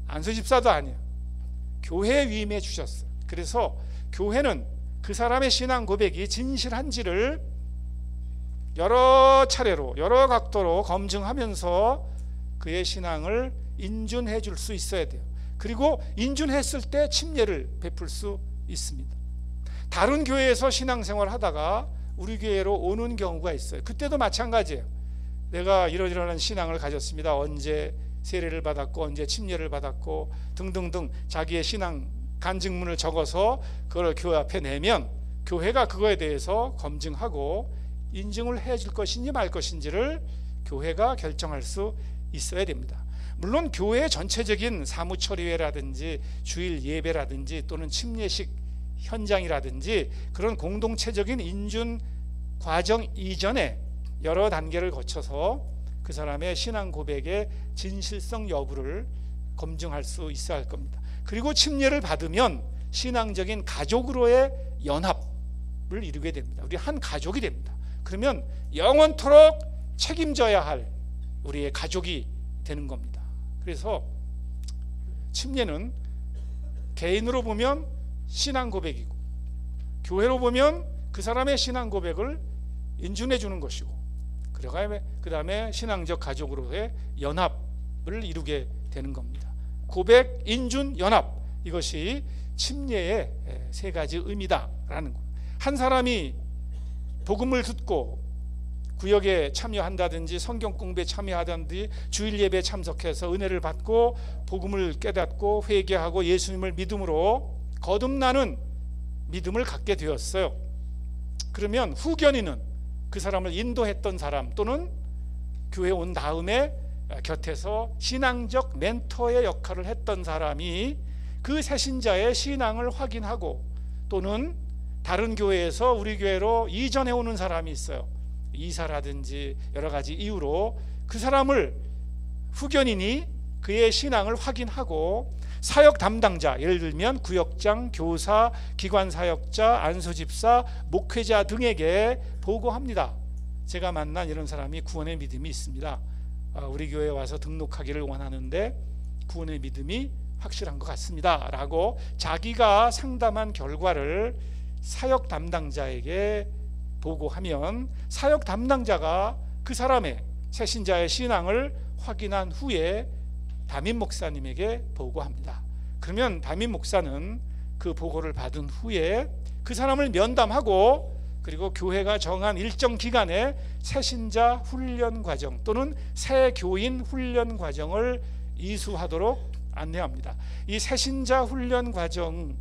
안수집사도 아니에요. 교회에 위임해 주셨어요. 그래서 교회는 그 사람의 신앙 고백이 진실한지를 여러 차례로 여러 각도로 검증하면서 그의 신앙을 인준해 줄 수 있어야 돼요. 그리고 인준했을 때 침례를 베풀 수 있습니다. 다른 교회에서 신앙생활 하다가 우리 교회로 오는 경우가 있어요. 그때도 마찬가지예요. 내가 이러이러한 신앙을 가졌습니다. 언제 세례를 받았고 언제 침례를 받았고 등등등 자기의 신앙 간증문을 적어서 그걸 교회 앞에 내면 교회가 그거에 대해서 검증하고 인증을 해줄 것인지 말 것인지를 교회가 결정할 수 있어야 됩니다. 물론 교회의 전체적인 사무처리회라든지 주일 예배라든지 또는 침례식 현장이라든지 그런 공동체적인 인준 과정 이전에 여러 단계를 거쳐서 그 사람의 신앙 고백의 진실성 여부를 검증할 수 있어야 할 겁니다. 그리고 침례를 받으면 신앙적인 가족으로의 연합을 이루게 됩니다. 우리 한 가족이 됩니다. 그러면 영원토록 책임져야 할 우리의 가족이 되는 겁니다. 그래서 침례는 개인으로 보면 신앙 고백이고 교회로 보면 그 사람의 신앙 고백을 인준해 주는 것이고 그 다음에 신앙적 가족으로의 연합을 이루게 되는 겁니다. 고백, 인준, 연합, 이것이 침례의 세 가지 의미다라는 것. 한 사람이 복음을 듣고 구역에 참여한다든지 성경 공부에 참여하든지 주일 예배에 참석해서 은혜를 받고 복음을 깨닫고 회개하고 예수님을 믿음으로 거듭나는 믿음을 갖게 되었어요. 그러면 후견인은 그 사람을 인도했던 사람 또는 교회에 온 다음에 곁에서 신앙적 멘토의 역할을 했던 사람이 그 새신자의 신앙을 확인하고 또는 다른 교회에서 우리 교회로 이전해 오는 사람이 있어요. 이사라든지 여러 가지 이유로 그 사람을 후견인이 그의 신앙을 확인하고 사역 담당자, 예를 들면 구역장, 교사, 기관사역자, 안수집사, 목회자 등에게 보고합니다. 제가 만난 이런 사람이 구원의 믿음이 있습니다. 우리 교회에 와서 등록하기를 원하는데 구원의 믿음이 확실한 것 같습니다 라고 자기가 상담한 결과를 사역 담당자에게 보고하면 사역 담당자가 그 사람의 새신자의 신앙을 확인한 후에 담임 목사님에게 보고합니다. 그러면 담임 목사는 그 보고를 받은 후에 그 사람을 면담하고 그리고 교회가 정한 일정 기간에 새신자 훈련 과정 또는 새 교인 훈련 과정을 이수하도록 안내합니다. 이 새신자 훈련 과정,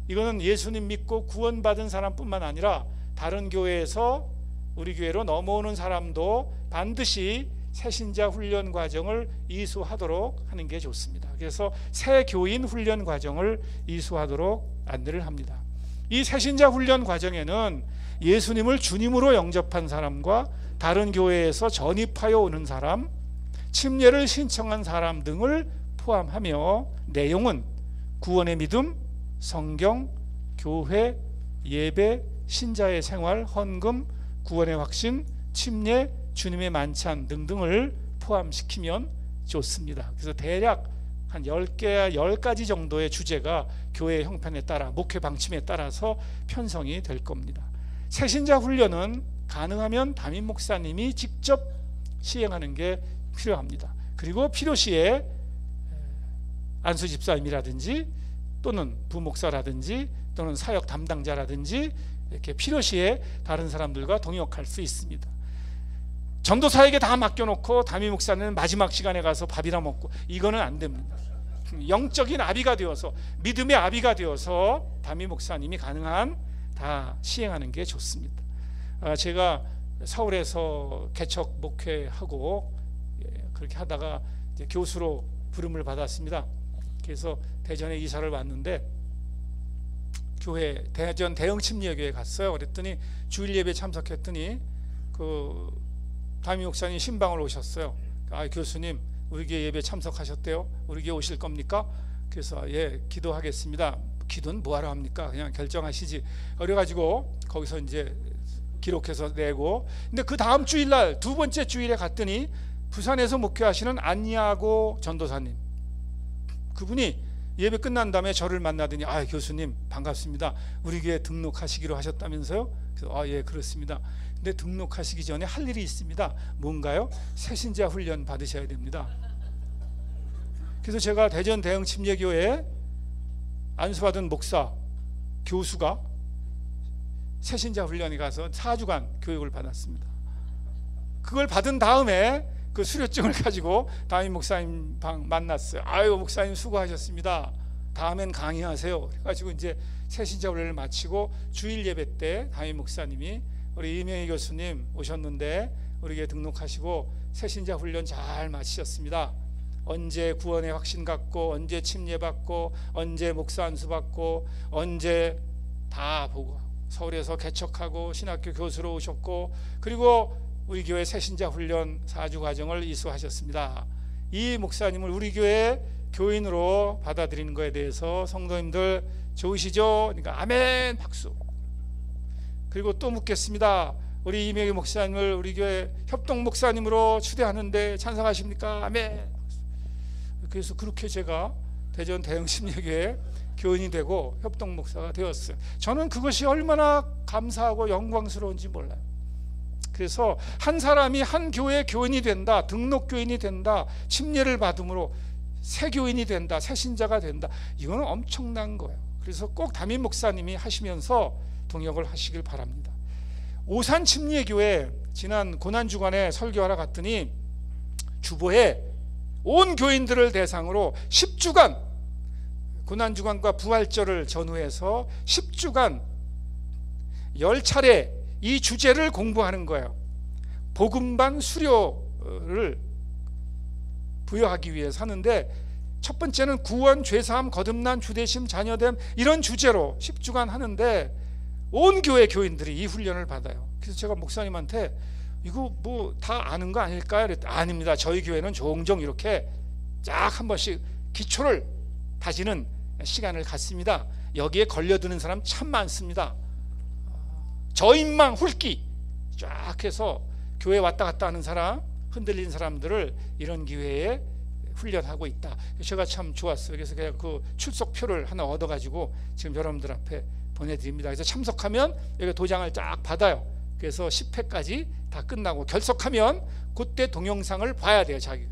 이거는 예수님 믿고 구원받은 사람뿐만 아니라 다른 교회에서 우리 교회로 넘어오는 사람도 반드시 새신자 훈련 과정을 이수하도록 하는 게 좋습니다. 그래서 새 교인 훈련 과정을 이수하도록 안내를 합니다. 이 새신자 훈련 과정에는 예수님을 주님으로 영접한 사람과 다른 교회에서 전입하여 오는 사람, 침례를 신청한 사람 등을 포함하며 내용은 구원의 믿음, 성경, 교회, 예배, 신자의 생활, 헌금, 구원의 확신, 침례, 주님의 만찬 등등을 포함시키면 좋습니다. 그래서 대략 한 10가지 정도의 주제가 교회 형편에 따라 목회 방침에 따라서 편성이 될 겁니다. 새신자 훈련은 가능하면 담임 목사님이 직접 시행하는 게 필요합니다. 그리고 필요시에 안수 집사님이라든지 또는 부목사라든지 또는 사역 담당자라든지 이렇게 필요시에 다른 사람들과 동역할 수 있습니다. 전도사에게 다 맡겨놓고 담임 목사는 마지막 시간에 가서 밥이나 먹고, 이거는 안 됩니다. 영적인 아비가 되어서, 믿음의 아비가 되어서 담임 목사님이 가능한 다 시행하는 게 좋습니다. 제가 서울에서 개척 목회하고 그렇게 하다가 이제 교수로 부름을 받았습니다. 그래서 대전에 이사를 왔는데 교회 대전 대형 침례교회 갔어요. 그랬더니 주일 예배 참석했더니 그 담임 목사님 신방을 오셨어요. 아, 교수님 우리 교회 예배 참석하셨대요. 우리 교회 오실 겁니까? 그래서 예, 기도하겠습니다. 기도는 뭐하러 합니까? 그냥 결정하시지. 그래가지고 거기서 이제 기록해서 내고, 근데 그 다음 주일날 두 번째 주일에 갔더니 부산에서 목회하시는 안야고 전도사님, 그분이 예배 끝난 다음에 저를 만나더니 아, 교수님 반갑습니다. 우리 교회 등록하시기로 하셨다면서요? 그래서 아, 예, 그렇습니다. 근데 등록하시기 전에 할 일이 있습니다. 뭔가요? 새신자 훈련 받으셔야 됩니다. 그래서 제가 대전 대형 침례교회에 안수받은 목사, 교수가 새신자 훈련에 가서 4주간 교육을 받았습니다. 그걸 받은 다음에 그 수료증을 가지고 담임 목사님 방 만났어요. 아유, 목사님 수고하셨습니다. 다음엔 강의하세요. 그래가지고 이제 새신자 훈련을 마치고 주일 예배 때 담임 목사님이 우리 이명희 교수님 오셨는데 우리에게 등록하시고 새신자 훈련 잘 마치셨습니다. 언제 구원의 확신 갖고, 언제 침례 받고, 언제 목사 안수 받고, 언제 다 보고, 서울에서 개척하고 신학교 교수로 오셨고, 그리고 우리 교회 새신자 훈련 4주 과정을 이수하셨습니다. 이 목사님을 우리 교회 교인으로 받아들이는 것에 대해서 성도님들 좋으시죠? 그러니까 아멘 박수. 그리고 또 묻겠습니다. 우리 이명희 목사님을 우리 교회 협동 목사님으로 추대하는데 찬성하십니까? 아멘. 그래서 그렇게 제가 대전 대형 침례교회 교인이 되고 협동 목사가 되었어요. 저는 그것이 얼마나 감사하고 영광스러운지 몰라요. 그래서 한 사람이 한 교회 교인이 된다, 등록 교인이 된다, 침례를 받음으로 새 교인이 된다, 새 신자가 된다, 이거는 엄청난 거예요. 그래서 꼭 담임 목사님이 하시면서 동역을 하시길 바랍니다. 오산 침례교회 지난 고난주간에 설교하러 갔더니 주보에 온 교인들을 대상으로 10주간 고난주간과 부활절을 전후해서 10주간 10차례 이 주제를 공부하는 거예요. 복음반 수료를 부여하기 위해서 하는데, 첫 번째는 구원, 죄사함, 거듭난, 주대심, 자녀됨, 이런 주제로 10주간 하는데 온 교회 교인들이 이 훈련을 받아요. 그래서 제가 목사님한테 이거 뭐 다 아는 거 아닐까요? 그랬더니 아닙니다. 저희 교회는 종종 이렇게 쫙 한 번씩 기초를 다지는 시간을 갖습니다. 여기에 걸려드는 사람 참 많습니다. 저인망 훑기 쫙 해서 교회 왔다 갔다 하는 사람, 흔들린 사람들을 이런 기회에 훈련하고 있다. 제가 참 좋았어요. 그래서 그냥 그 출석표를 하나 얻어가지고 지금 여러분들 앞에 보내드립니다. 그래서 참석하면 여기 도장을 쫙 받아요. 그래서 10회까지 다 끝나고 결석하면 그때 동영상을 봐야 돼요. 자기가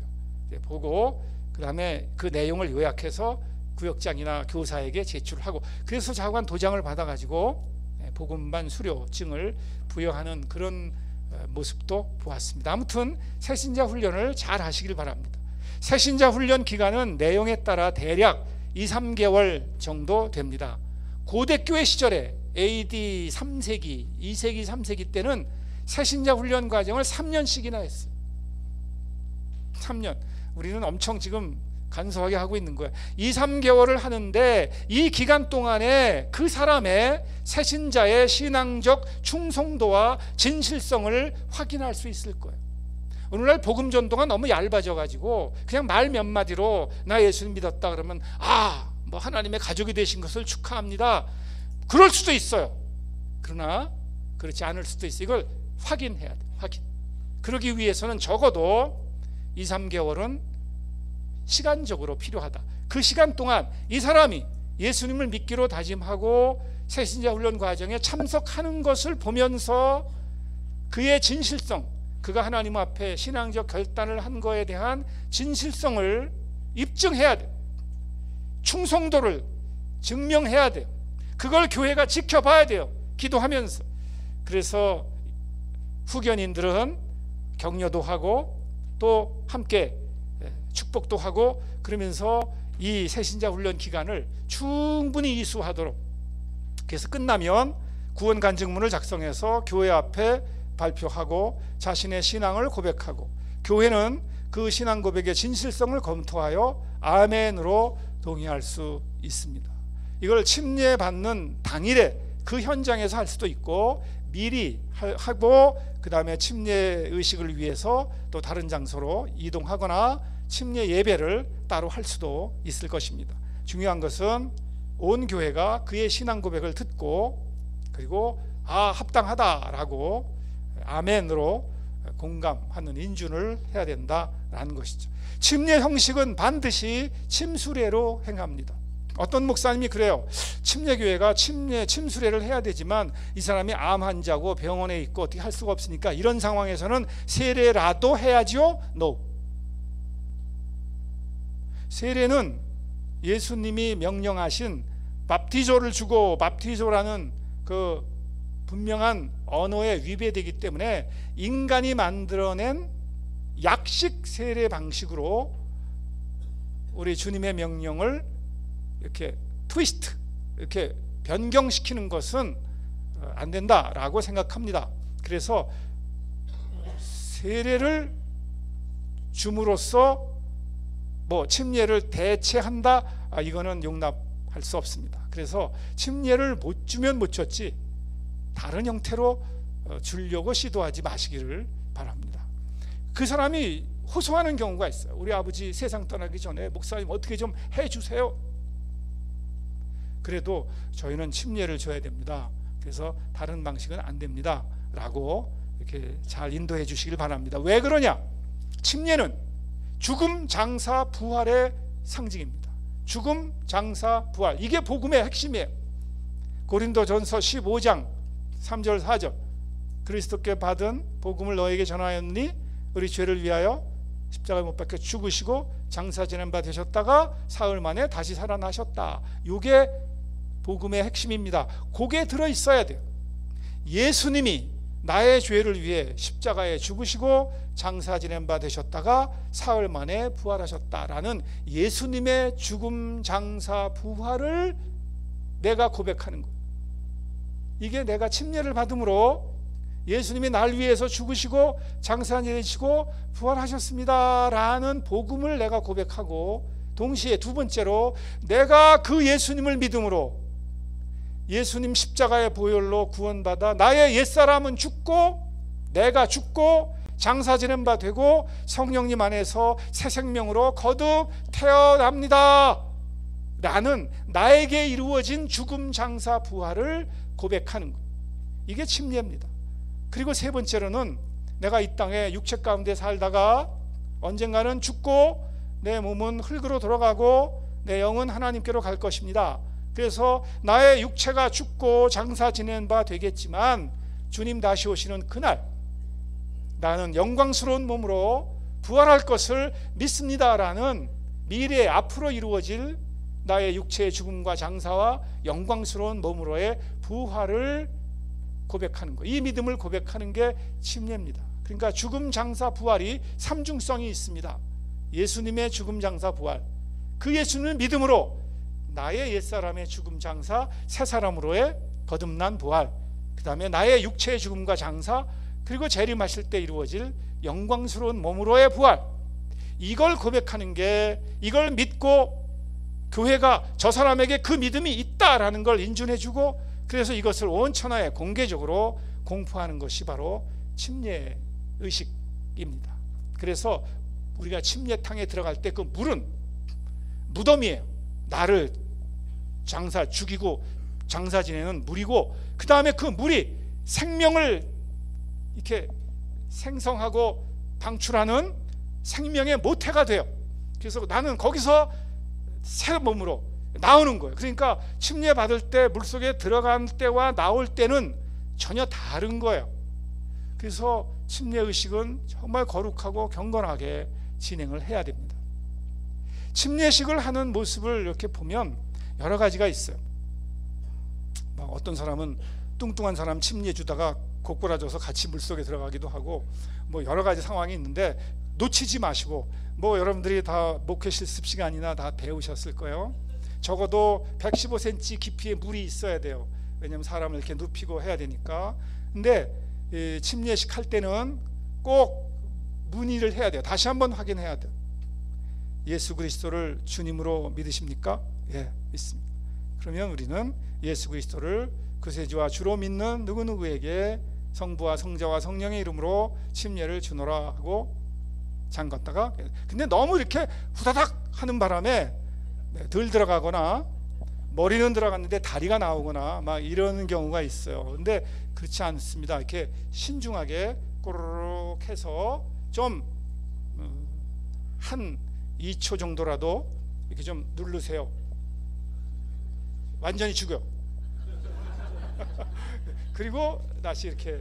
보고 그 다음에 그 내용을 요약해서 구역장이나 교사에게 제출하고, 그래서 자관 도장을 받아가지고 복음반 수료증을 부여하는 그런 모습도 보았습니다. 아무튼 새신자 훈련을 잘 하시길 바랍니다. 새신자 훈련 기간은 내용에 따라 대략 2-3개월 정도 됩니다. 고대교회 시절에 AD 3세기, 2세기, 3세기 때는 새신자 훈련 과정을 3년씩이나 했어요. 3년. 우리는 엄청 지금 간소하게 하고 있는 거예요. 2-3개월을 하는데 이 기간 동안에 그 사람의 새신자의 신앙적 충성도와 진실성을 확인할 수 있을 거예요. 오늘날 복음 전도가 너무 얇아져 가지고 그냥 말 몇 마디로 나 예수 믿었다 그러면 뭐 하나님의 가족이 되신 것을 축하합니다. 그럴 수도 있어요. 그러나 그렇지 않을 수도 있어요. 이걸 확인해야 돼요. 확인. 그러기 위해서는 적어도 2-3개월은 시간적으로 필요하다. 그 시간 동안 이 사람이 예수님을 믿기로 다짐하고 새신자 훈련 과정에 참석하는 것을 보면서 그의 진실성, 그가 하나님 앞에 신앙적 결단을 한 거에 대한 진실성을 입증해야 돼요. 충성도를 증명해야 돼요. 그걸 교회가 지켜봐야 돼요. 기도하면서. 그래서 후견인들은 격려도 하고 또 함께 축복도 하고 그러면서 이 새신자 훈련 기간을 충분히 이수하도록, 그래서 끝나면 구원 간증문을 작성해서 교회 앞에 발표하고 자신의 신앙을 고백하고, 교회는 그 신앙 고백의 진실성을 검토하여 아멘으로 동의할 수 있습니다. 이걸 침례받는 당일에 그 현장에서 할 수도 있고, 미리 하고 그 다음에 침례 의식을 위해서 또 다른 장소로 이동하거나 침례 예배를 따로 할 수도 있을 것입니다. 중요한 것은 온 교회가 그의 신앙 고백을 듣고, 그리고 합당하다라고 아멘으로 공감하는 인준을 해야 된다라는 것이죠. 침례 형식은 반드시 침수례로 행합니다. 어떤 목사님이 그래요. 침례교회가 침수례를 해야 되지만 이 사람이 암 환자고 병원에 있고 어떻게 할 수가 없으니까 이런 상황에서는 세례라도 해야지요? No. 세례는 예수님이 명령하신 밥티조를 주고, 밥티조라는 그 분명한 언어에 위배되기 때문에 인간이 만들어낸 약식 세례 방식으로 우리 주님의 명령을 이렇게 트위스트, 이렇게 변경시키는 것은 안 된다라고 생각합니다. 그래서 세례를 줌으로써 침례를 대체한다, 이거는 용납할 수 없습니다. 그래서 침례를 못 주면 못 줬지 다른 형태로 주려고 시도하지 마시기를 바랍니다. 그 사람이 호소하는 경우가 있어요. 우리 아버지 세상 떠나기 전에 목사님 어떻게 좀 해주세요. 그래도 저희는 침례를 줘야 됩니다. 그래서 다른 방식은 안 됩니다 라고 이렇게 잘 인도해 주시길 바랍니다. 왜 그러냐? 침례는 죽음, 장사, 부활의 상징입니다. 죽음, 장사, 부활, 이게 복음의 핵심이에요. 고린도전서 15장 3절 4절 그리스도께 받은 복음을 너에게 전하였니 우리 죄를 위하여 십자가에 못 박혀 죽으시고 장사 지낸 바 되셨다가 사흘 만에 다시 살아나셨다. 이게 복음의 핵심입니다. 그게 들어있어야 돼요. 예수님이 나의 죄를 위해 십자가에 죽으시고 장사 지낸 바 되셨다가 사흘 만에 부활하셨다라는 예수님의 죽음, 장사, 부활을 내가 고백하는 것. 이게 내가 침례를 받음으로 예수님이 날 위해서 죽으시고 장사 지내시고 부활하셨습니다 라는 복음을 내가 고백하고, 동시에 두 번째로 내가 그 예수님을 믿음으로 예수님 십자가의 보혈로 구원받아 나의 옛사람은 죽고 내가 죽고 장사 지낸 바 되고 성령님 안에서 새 생명으로 거듭 태어납니다 라는 나에게 이루어진 죽음, 장사, 부활을 고백하는 것. 이게 침례입니다. 그리고 세 번째로는 내가 이 땅에 육체 가운데 살다가 언젠가는 죽고 내 몸은 흙으로 돌아가고 내 영은 하나님께로 갈 것입니다. 그래서 나의 육체가 죽고 장사 지낸 바 되겠지만 주님 다시 오시는 그날 나는 영광스러운 몸으로 부활할 것을 믿습니다라는 미래에 앞으로 이루어질 나의 육체의 죽음과 장사와 영광스러운 몸으로의 부활을 고백하는 것, 이 믿음을 고백하는 게 침례입니다. 그러니까 죽음, 장사, 부활이 삼중성이 있습니다. 예수님의 죽음, 장사, 부활, 그 예수님을 믿음으로 나의 옛사람의 죽음, 장사, 새 사람으로의 거듭난 부활, 그 다음에 나의 육체의 죽음과 장사, 그리고 재림하실 때 이루어질 영광스러운 몸으로의 부활, 이걸 고백하는 게, 이걸 믿고 교회가 저 사람에게 그 믿음이 있다라는 걸 인준해주고, 그래서 이것을 온 천하에 공개적으로 공포하는 것이 바로 침례 의식입니다. 그래서 우리가 침례탕에 들어갈 때 그 물은 무덤이에요. 나를 장사 죽이고 장사 지내는 물이고, 그 다음에 그 물이 생명을 이렇게 생성하고 방출하는 생명의 모태가 돼요. 그래서 나는 거기서 새 몸으로 나오는 거예요. 그러니까 침례 받을 때 물속에 들어간 때와 나올 때는 전혀 다른 거예요. 그래서 침례 의식은 정말 거룩하고 경건하게 진행을 해야 됩니다. 침례식을 하는 모습을 이렇게 보면 여러 가지가 있어요. 어떤 사람은 뚱뚱한 사람 침례 주다가 고꾸라져서 같이 물속에 들어가기도 하고, 여러 가지 상황이 있는데 놓치지 마시고, 여러분들이 다 목회 실습 시간이나 다 배우셨을 거예요. 적어도 115cm 깊이의 물이 있어야 돼요. 왜냐하면 사람을 이렇게 눕히고 해야 되니까. 근데 침례식 할 때는 꼭 문의를 해야 돼요. 다시 한번 확인해야 돼요. 예수 그리스도를 주님으로 믿으십니까? 예, 믿습니다. 그러면 우리는 예수 그리스도를 구세주와 주로 믿는 누구누구에게 성부와 성자와 성령의 이름으로 침례를 주노라 하고 잠갔다가, 근데 너무 이렇게 후다닥 하는 바람에 덜 들어가거나 머리는 들어갔는데 다리가 나오거나 막 이런 경우가 있어요. 근데 그렇지 않습니다. 이렇게 신중하게 꼬르륵 해서 좀 한 2초 정도라도 이렇게 좀 누르세요. 완전히 죽여. 그리고 다시 이렇게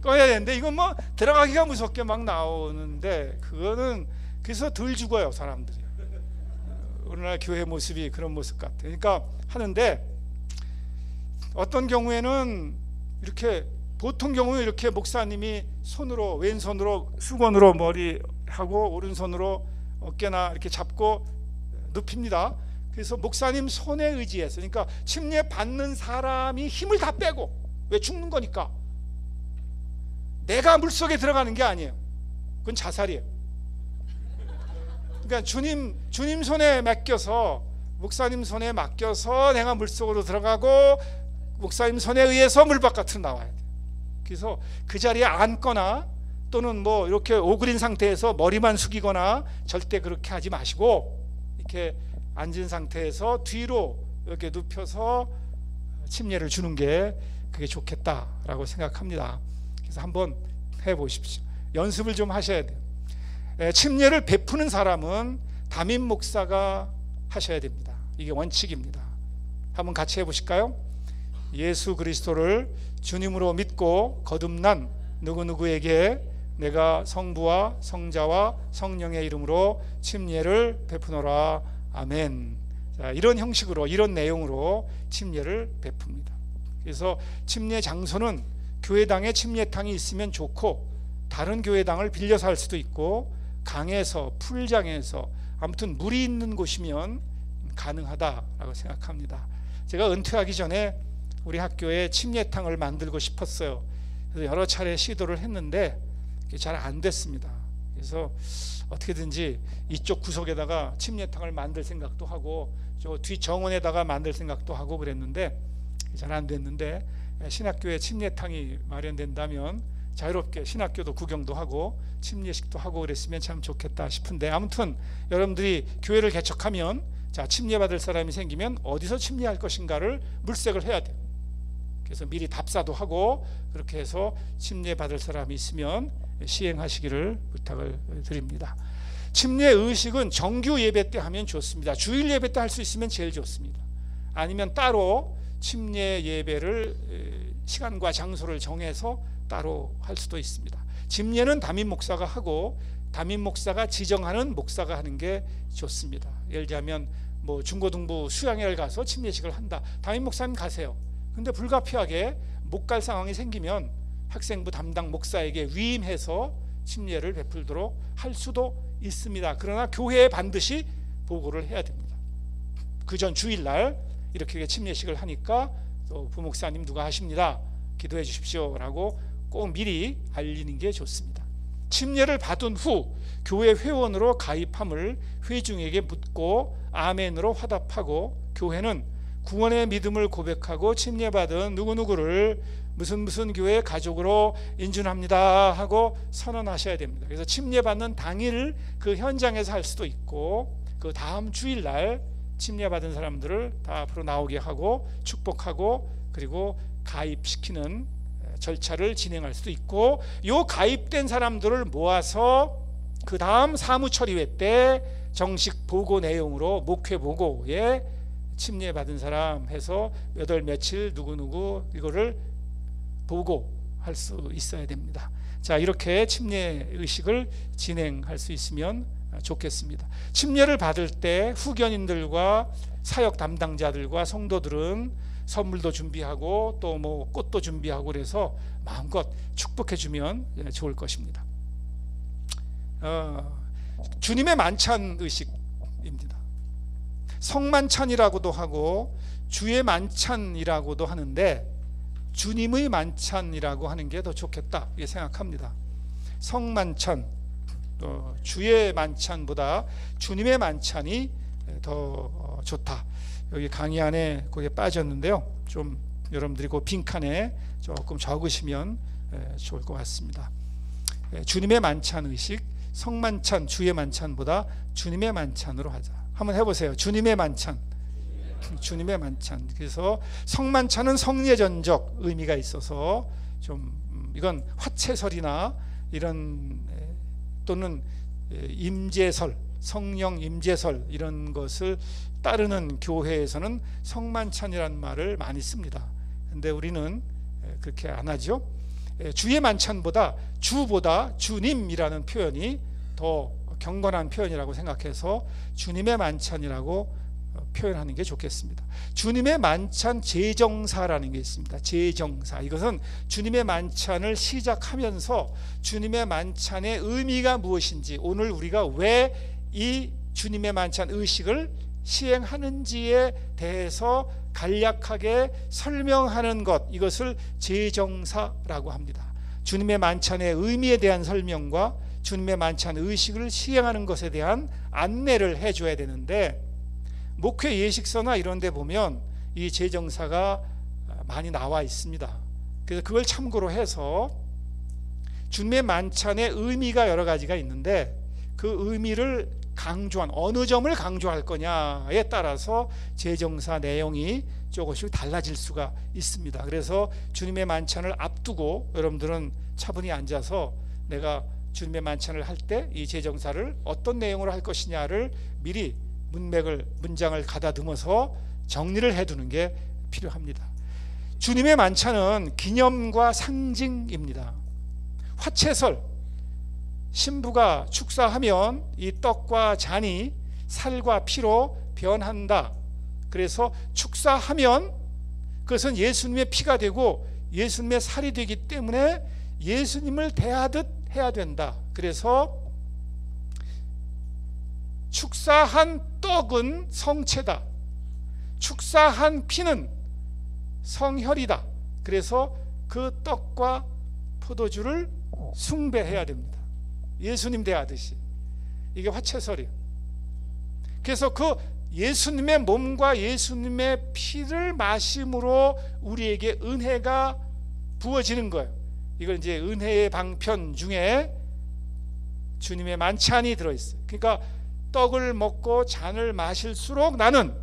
꺼야 되는데, 이건 뭐 들어가기가 무섭게 막 나오는데, 그거는 그래서 덜 죽어요, 사람들이. 오늘날 교회 모습이 그런 모습 같아요. 그러니까 하는데, 어떤 경우에는 이렇게, 보통 경우는 이렇게 목사님이 손으로, 왼손으로 수건으로 머리하고 오른손으로 어깨나 이렇게 잡고 눕힙니다. 그래서 목사님 손에 의지해서, 그러니까 침례 받는 사람이 힘을 다 빼고, 왜? 죽는 거니까. 내가 물속에 들어가는 게 아니에요. 그건 자살이에요. 그러니까 주님 손에 맡겨서, 목사님 손에 맡겨서 내가 물속으로 들어가고 목사님 손에 의해서 물 바깥으로 나와야 돼요. 그래서 그 자리에 앉거나 또는 뭐 이렇게 오그린 상태에서 머리만 숙이거나 절대 그렇게 하지 마시고, 이렇게 앉은 상태에서 뒤로 이렇게 눕혀서 침례를 주는 게 그게 좋겠다라고 생각합니다. 그래서 한번 해보십시오. 연습을 좀 하셔야 돼요. 침례를 베푸는 사람은 담임 목사가 하셔야 됩니다. 이게 원칙입니다. 한번 같이 해보실까요? 예수 그리스도를 주님으로 믿고 거듭난 누구누구에게 내가 성부와 성자와 성령의 이름으로 침례를 베푸노라. 아멘. 자, 이런 형식으로, 이런 내용으로 침례를 베풉니다. 그래서 침례 장소는 교회당에 침례탕이 있으면 좋고, 다른 교회당을 빌려서 할 수도 있고, 강에서, 풀장에서, 아무튼 물이 있는 곳이면 가능하다라고 생각합니다. 제가 은퇴하기 전에 우리 학교에 침례탕을 만들고 싶었어요. 그래서 여러 차례 시도를 했는데 잘 안 됐습니다. 그래서 어떻게든지 이쪽 구석에다가 침례탕을 만들 생각도 하고, 저 뒤 정원에다가 만들 생각도 하고 그랬는데 잘 안 됐는데, 신학교에 침례탕이 마련된다면 자유롭게 신학교도 구경도 하고 침례식도 하고 그랬으면 참 좋겠다 싶은데, 아무튼 여러분들이 교회를 개척하면, 자, 침례 받을 사람이 생기면 어디서 침례할 것인가를 물색을 해야 돼요. 그래서 미리 답사도 하고, 그렇게 해서 침례 받을 사람이 있으면 시행하시기를 부탁을 드립니다. 침례 의식은 정규 예배 때 하면 좋습니다. 주일 예배 때 할 수 있으면 제일 좋습니다. 아니면 따로 침례 예배를 시간과 장소를 정해서 따로 할 수도 있습니다. 침례는 담임 목사가 하고, 담임 목사가 지정하는 목사가 하는 게 좋습니다. 예를 들자면 뭐 중고등부 수양회를 가서 침례식을 한다. 담임 목사님 가세요. 근데 불가피하게 못 갈 상황이 생기면 학생부 담당 목사에게 위임해서 침례를 베풀도록 할 수도 있습니다. 그러나 교회에 반드시 보고를 해야 됩니다. 그 전 주일날 이렇게 침례식을 하니까 또 부목사님 누가 하십니다, 기도해 주십시오 라고 꼭 미리 알리는 게 좋습니다. 침례를 받은 후 교회 회원으로 가입함을 회중에게 묻고 아멘으로 화답하고, 교회는 구원의 믿음을 고백하고 침례받은 누구누구를 무슨 교회 가족으로 인준합니다 하고 선언하셔야 됩니다. 그래서 침례받는 당일 그 현장에서 할 수도 있고, 그 다음 주일날 침례받은 사람들을 다 앞으로 나오게 하고 축복하고, 그리고 가입시키는 절차를 진행할 수도 있고, 요 가입된 사람들을 모아서 그 다음 사무처리회 때 정식 보고 내용으로 목회 보고에 침례받은 사람 해서 몇 월 며칠 누구누구 이거를 보고할 수 있어야 됩니다. 자, 이렇게 침례 의식을 진행할 수 있으면 좋겠습니다. 침례를 받을 때 후견인들과 사역 담당자들과 성도들은 선물도 준비하고 또 뭐 꽃도 준비하고 그래서 마음껏 축복해 주면 좋을 것입니다. 주님의 만찬 의식입니다. 성만찬이라고도 하고 주의 만찬이라고도 하는데, 주님의 만찬이라고 하는 게 더 좋겠다 이렇게 생각합니다. 성만찬, 주의 만찬보다 주님의 만찬이 더 좋다. 여기 강의 안에 거기에 빠졌는데요. 좀 여러분들이 그 빈칸에 조금 적으시면 좋을 것 같습니다. 주님의 만찬 의식, 성만찬, 주의 만찬보다 주님의 만찬으로 하자. 한번 해보세요. 주님의 만찬, 주님의 만찬. 그래서 성만찬은 성례전적 의미가 있어서 좀 이건 화채설이나 이런 또는 임재설, 성령 임재설 이런 것을 따르는 교회에서는 성만찬이라는 말을 많이 씁니다. 근데 우리는 그렇게 안 하죠. 주의 만찬보다 주보다 주님이라는 표현이 더 경건한 표현이라고 생각해서 주님의 만찬이라고 표현하는 게 좋겠습니다. 주님의 만찬 제정사라는 게 있습니다. 제정사, 이것은 주님의 만찬을 시작하면서 주님의 만찬의 의미가 무엇인지, 오늘 우리가 왜 이 주님의 만찬 의식을 시행하는지에 대해서 간략하게 설명하는 것, 이것을 제정사라고 합니다. 주님의 만찬의 의미에 대한 설명과 주님의 만찬 의식을 시행하는 것에 대한 안내를 해줘야 되는데, 목회 예식서나 이런 데 보면 이 제정사가 많이 나와 있습니다. 그래서 그걸 참고로 해서 주님의 만찬의 의미가 여러 가지가 있는데, 그 의미를 강조한, 어느 점을 강조할 거냐에 따라서 제정사 내용이 조금씩 달라질 수가 있습니다. 그래서 주님의 만찬을 앞두고 여러분들은 차분히 앉아서 내가 주님의 만찬을 할 때 이 제정사를 어떤 내용으로 할 것이냐를 미리 문장을 가다듬어서 정리를 해두는 게 필요합니다. 주님의 만찬은 기념과 상징입니다. 화채설, 신부가 축사하면 이 떡과 잔이 살과 피로 변한다. 그래서 축사하면 그것은 예수님의 피가 되고 예수님의 살이 되기 때문에 예수님을 대하듯 해야 된다. 그래서 축사한 떡은 성체다. 축사한 피는 성혈이다. 그래서 그 떡과 포도주를 숭배해야 됩니다. 예수님 대하듯이. 이게 화채설이에요. 그래서 그 예수님의 몸과 예수님의 피를 마심으로 우리에게 은혜가 부어지는 거예요. 이걸 이제 은혜의 방편 중에 주님의 만찬이 들어있어요. 그러니까 떡을 먹고 잔을 마실수록 나는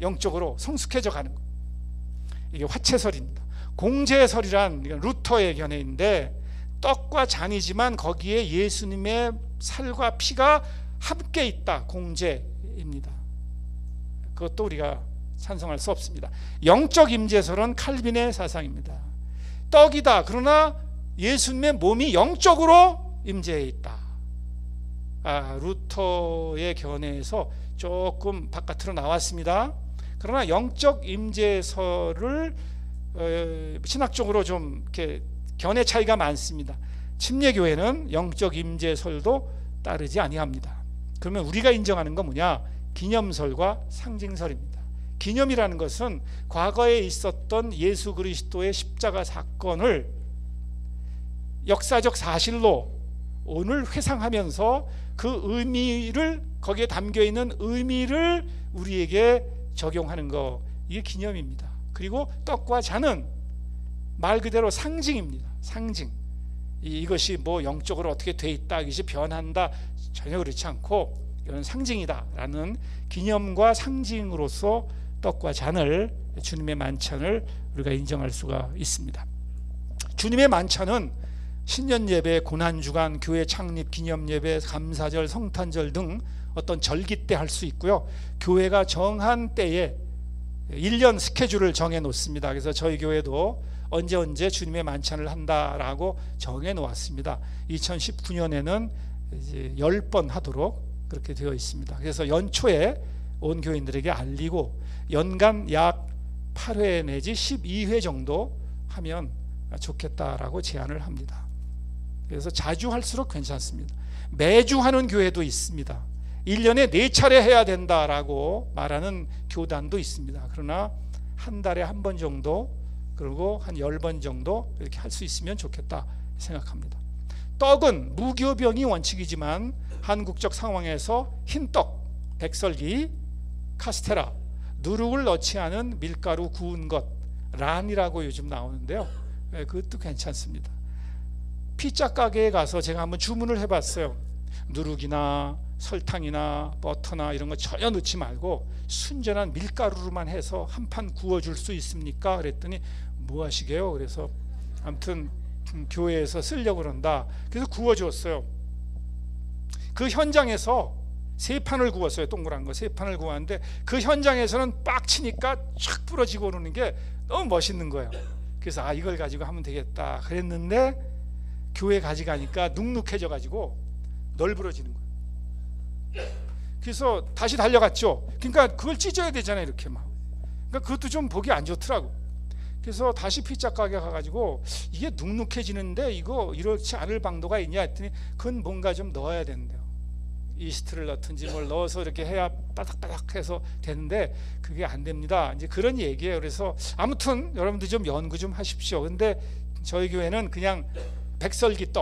영적으로 성숙해져 가는 거예요. 이게 화채설입니다. 공제설이란 루터의 견해인데, 떡과 잔이지만 거기에 예수님의 살과 피가 함께 있다. 공제입니다. 그것도 우리가 찬성할 수 없습니다. 영적 임재설은 칼빈의 사상입니다. 떡이다. 그러나 예수님의 몸이 영적으로 임재해 있다. 루터의 견해에서 조금 바깥으로 나왔습니다. 그러나 영적 임재설을 신학적으로 좀 이렇게 견해 차이가 많습니다. 침례교회는 영적 임재설도 따르지 아니합니다. 그러면 우리가 인정하는 건 뭐냐? 기념설과 상징설입니다. 기념이라는 것은 과거에 있었던 예수 그리스도의 십자가 사건을 역사적 사실로 오늘 회상하면서 그 의미를, 거기에 담겨있는 의미를 우리에게 적용하는 거, 이게 기념입니다. 그리고 떡과 잔은 말 그대로 상징입니다. 상징. 이것이 뭐 영적으로 어떻게 돼 있다, 이것이 변한다, 전혀 그렇지 않고 이건 상징이다 라는 기념과 상징으로서 떡과 잔을, 주님의 만찬을 우리가 인정할 수가 있습니다. 주님의 만찬은 신년예배, 고난주간, 교회 창립 기념예배, 감사절, 성탄절 등 어떤 절기 때 할 수 있고요. 교회가 정한 때에 1년 스케줄을 정해 놓습니다. 그래서 저희 교회도 언제 주님의 만찬을 한다라고 정해 놓았습니다. 2019년에는 이제 10번 하도록 그렇게 되어 있습니다. 그래서 연초에 온 교인들에게 알리고 연간 약 8회 내지 12회 정도 하면 좋겠다라고 제안을 합니다. 그래서 자주 할수록 괜찮습니다. 매주 하는 교회도 있습니다. 1년에 4차례 해야 된다라고 말하는 교단도 있습니다. 그러나 한 달에 한 번 정도, 그리고 한 10번 정도 이렇게 할 수 있으면 좋겠다 생각합니다. 떡은 무교병이 원칙이지만 한국적 상황에서 흰떡, 백설기, 카스테라, 누룩을 넣지 않은 밀가루 구운 것, 란이라고 요즘 나오는데요. 그것도 괜찮습니다. 피자 가게에 가서 제가 한번 주문을 해봤어요. 누룩이나 설탕이나 버터나 이런 거 전혀 넣지 말고 순전한 밀가루로만 해서 한 판 구워줄 수 있습니까? 그랬더니 뭐 하시게요? 그래서 아무튼 교회에서 쓰려고 그런다. 그래서 구워줬어요. 그 현장에서 세 판을 구웠어요. 동그란 거 세 판을 구웠는데 그 현장에서는 빡치니까 촥 부러지고 오르는 게 너무 멋있는 거예요. 그래서 이걸 가지고 하면 되겠다 그랬는데 교회 가져가니까 눅눅해져 가지고 널브러지는 거예요. 그래서 다시 달려갔죠. 그러니까 그걸 찢어야 되잖아요. 이렇게 막. 그러니까 그것도 좀 보기 안 좋더라고. 그래서 다시 피자 가게 가가지고 이게 눅눅해지는데 이거 이렇지 않을 방도가 있냐 했더니 그건 뭔가 좀 넣어야 된대요. 이스트를 넣든지 뭘 넣어서 이렇게 해야 바닥바닥해서 되는데 그게 안 됩니다. 이제 그런 얘기예요. 그래서 아무튼 여러분들 좀 연구 좀 하십시오. 근데 저희 교회는 그냥 백설기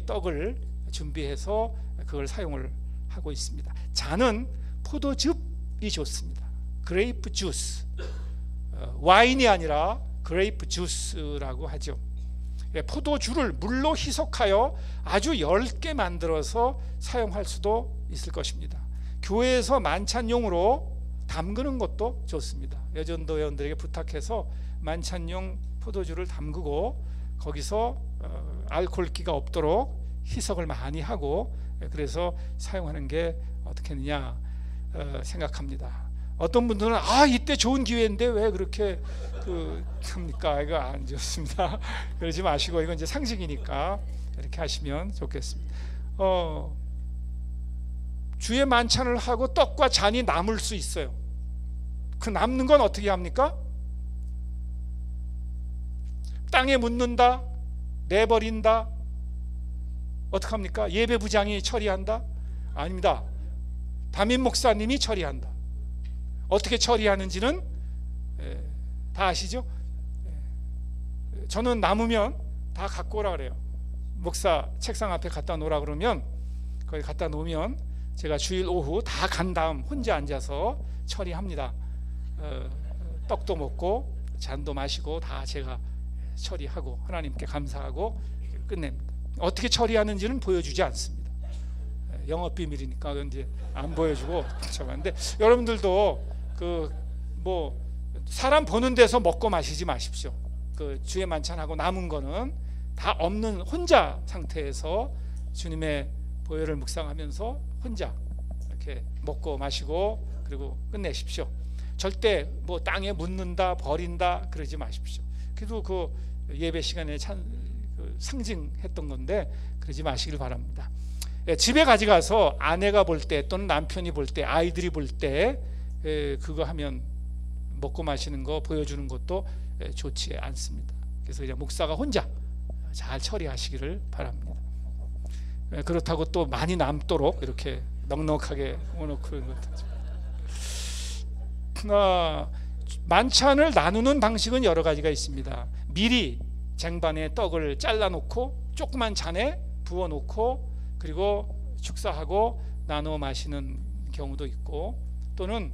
떡을 준비해서 그걸 사용을 하고 있습니다. 잔은 포도즙이 좋습니다. 그레이프 주스, 와인이 아니라 그레이프 주스라고 하죠. 포도주를 물로 희석하여 아주 얇게 만들어서 사용할 수도 있을 것입니다. 교회에서 만찬용으로 담그는 것도 좋습니다. 여전도 회원들에게 부탁해서 만찬용 포도주를 담그고 거기서 알코올기가 없도록 희석을 많이 하고 그래서 사용하는 게 어떻겠느냐 생각합니다. 어떤 분들은 이때 좋은 기회인데 왜 그렇게 합니까? 이거 안 좋습니다. 그러지 마시고 이건 이제 상식이니까 이렇게 하시면 좋겠습니다. 주의 만찬을 하고 떡과 잔이 남을 수 있어요. 그 남는 건 어떻게 합니까? 땅에 묻는다, 내버린다, 어떻게 합니까? 예배부장이 처리한다? 아닙니다. 담임 목사님이 처리한다. 어떻게 처리하는지는 다 아시죠? 저는 남으면 다 갖고 오라 그래요. 목사 책상 앞에 갖다 놓으라 그러면 거기 갖다 놓으면 제가 주일 오후 다 간 다음 혼자 앉아서 처리합니다. 떡도 먹고 잔도 마시고 다 제가 처리하고 하나님께 감사하고 끝냅니다. 어떻게 처리하는지는 보여주지 않습니다. 영업 비밀이니까 이제 안 보여주고 저건데 여러분들도 사람 보는 데서 먹고 마시지 마십시오. 주의 만찬하고 남은 거는 다 없는 혼자 상태에서 주님의 보혈을 묵상하면서 혼자 이렇게 먹고 마시고 그리고 끝내십시오. 절대 땅에 묻는다 버린다 그러지 마십시오. 그래도 그 예배 시간에 상징했던 건데 그러지 마시길 바랍니다. 집에 가져가서 아내가 볼 때 또는 남편이 볼 때 아이들이 볼 때 그거 하면 먹고 마시는 거 보여주는 것도 좋지 않습니다. 그래서 그냥 목사가 혼자 잘 처리하시기를 바랍니다. 그렇다고 또 많이 남도록 이렇게 넉넉하게 모아놓고 그런 것도 만찬을 나누는 방식은 여러 가지가 있습니다. 미리 쟁반에 떡을 잘라놓고 조그만 잔에 부어놓고 그리고 축사하고 나눠 마시는 경우도 있고 또는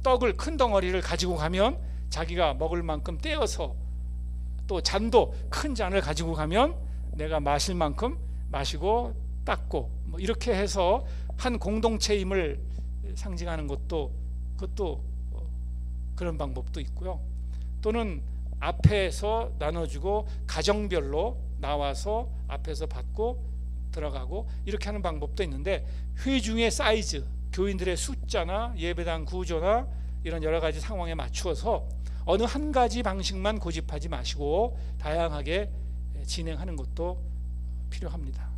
떡을 큰 덩어리를 가지고 가면 자기가 먹을 만큼 떼어서 또 잔도 큰 잔을 가지고 가면 내가 마실 만큼 마시고 닦고 이렇게 해서 한 공동체임을 상징하는 그것도 그런 방법도 있고요. 또는 앞에서 나눠주고 가정별로 나와서 앞에서 받고 들어가고 이렇게 하는 방법도 있는데 회중의 사이즈, 교인들의 숫자나 예배당 구조나 이런 여러 가지 상황에 맞추어서 어느 한 가지 방식만 고집하지 마시고 다양하게 진행하는 것도 필요합니다.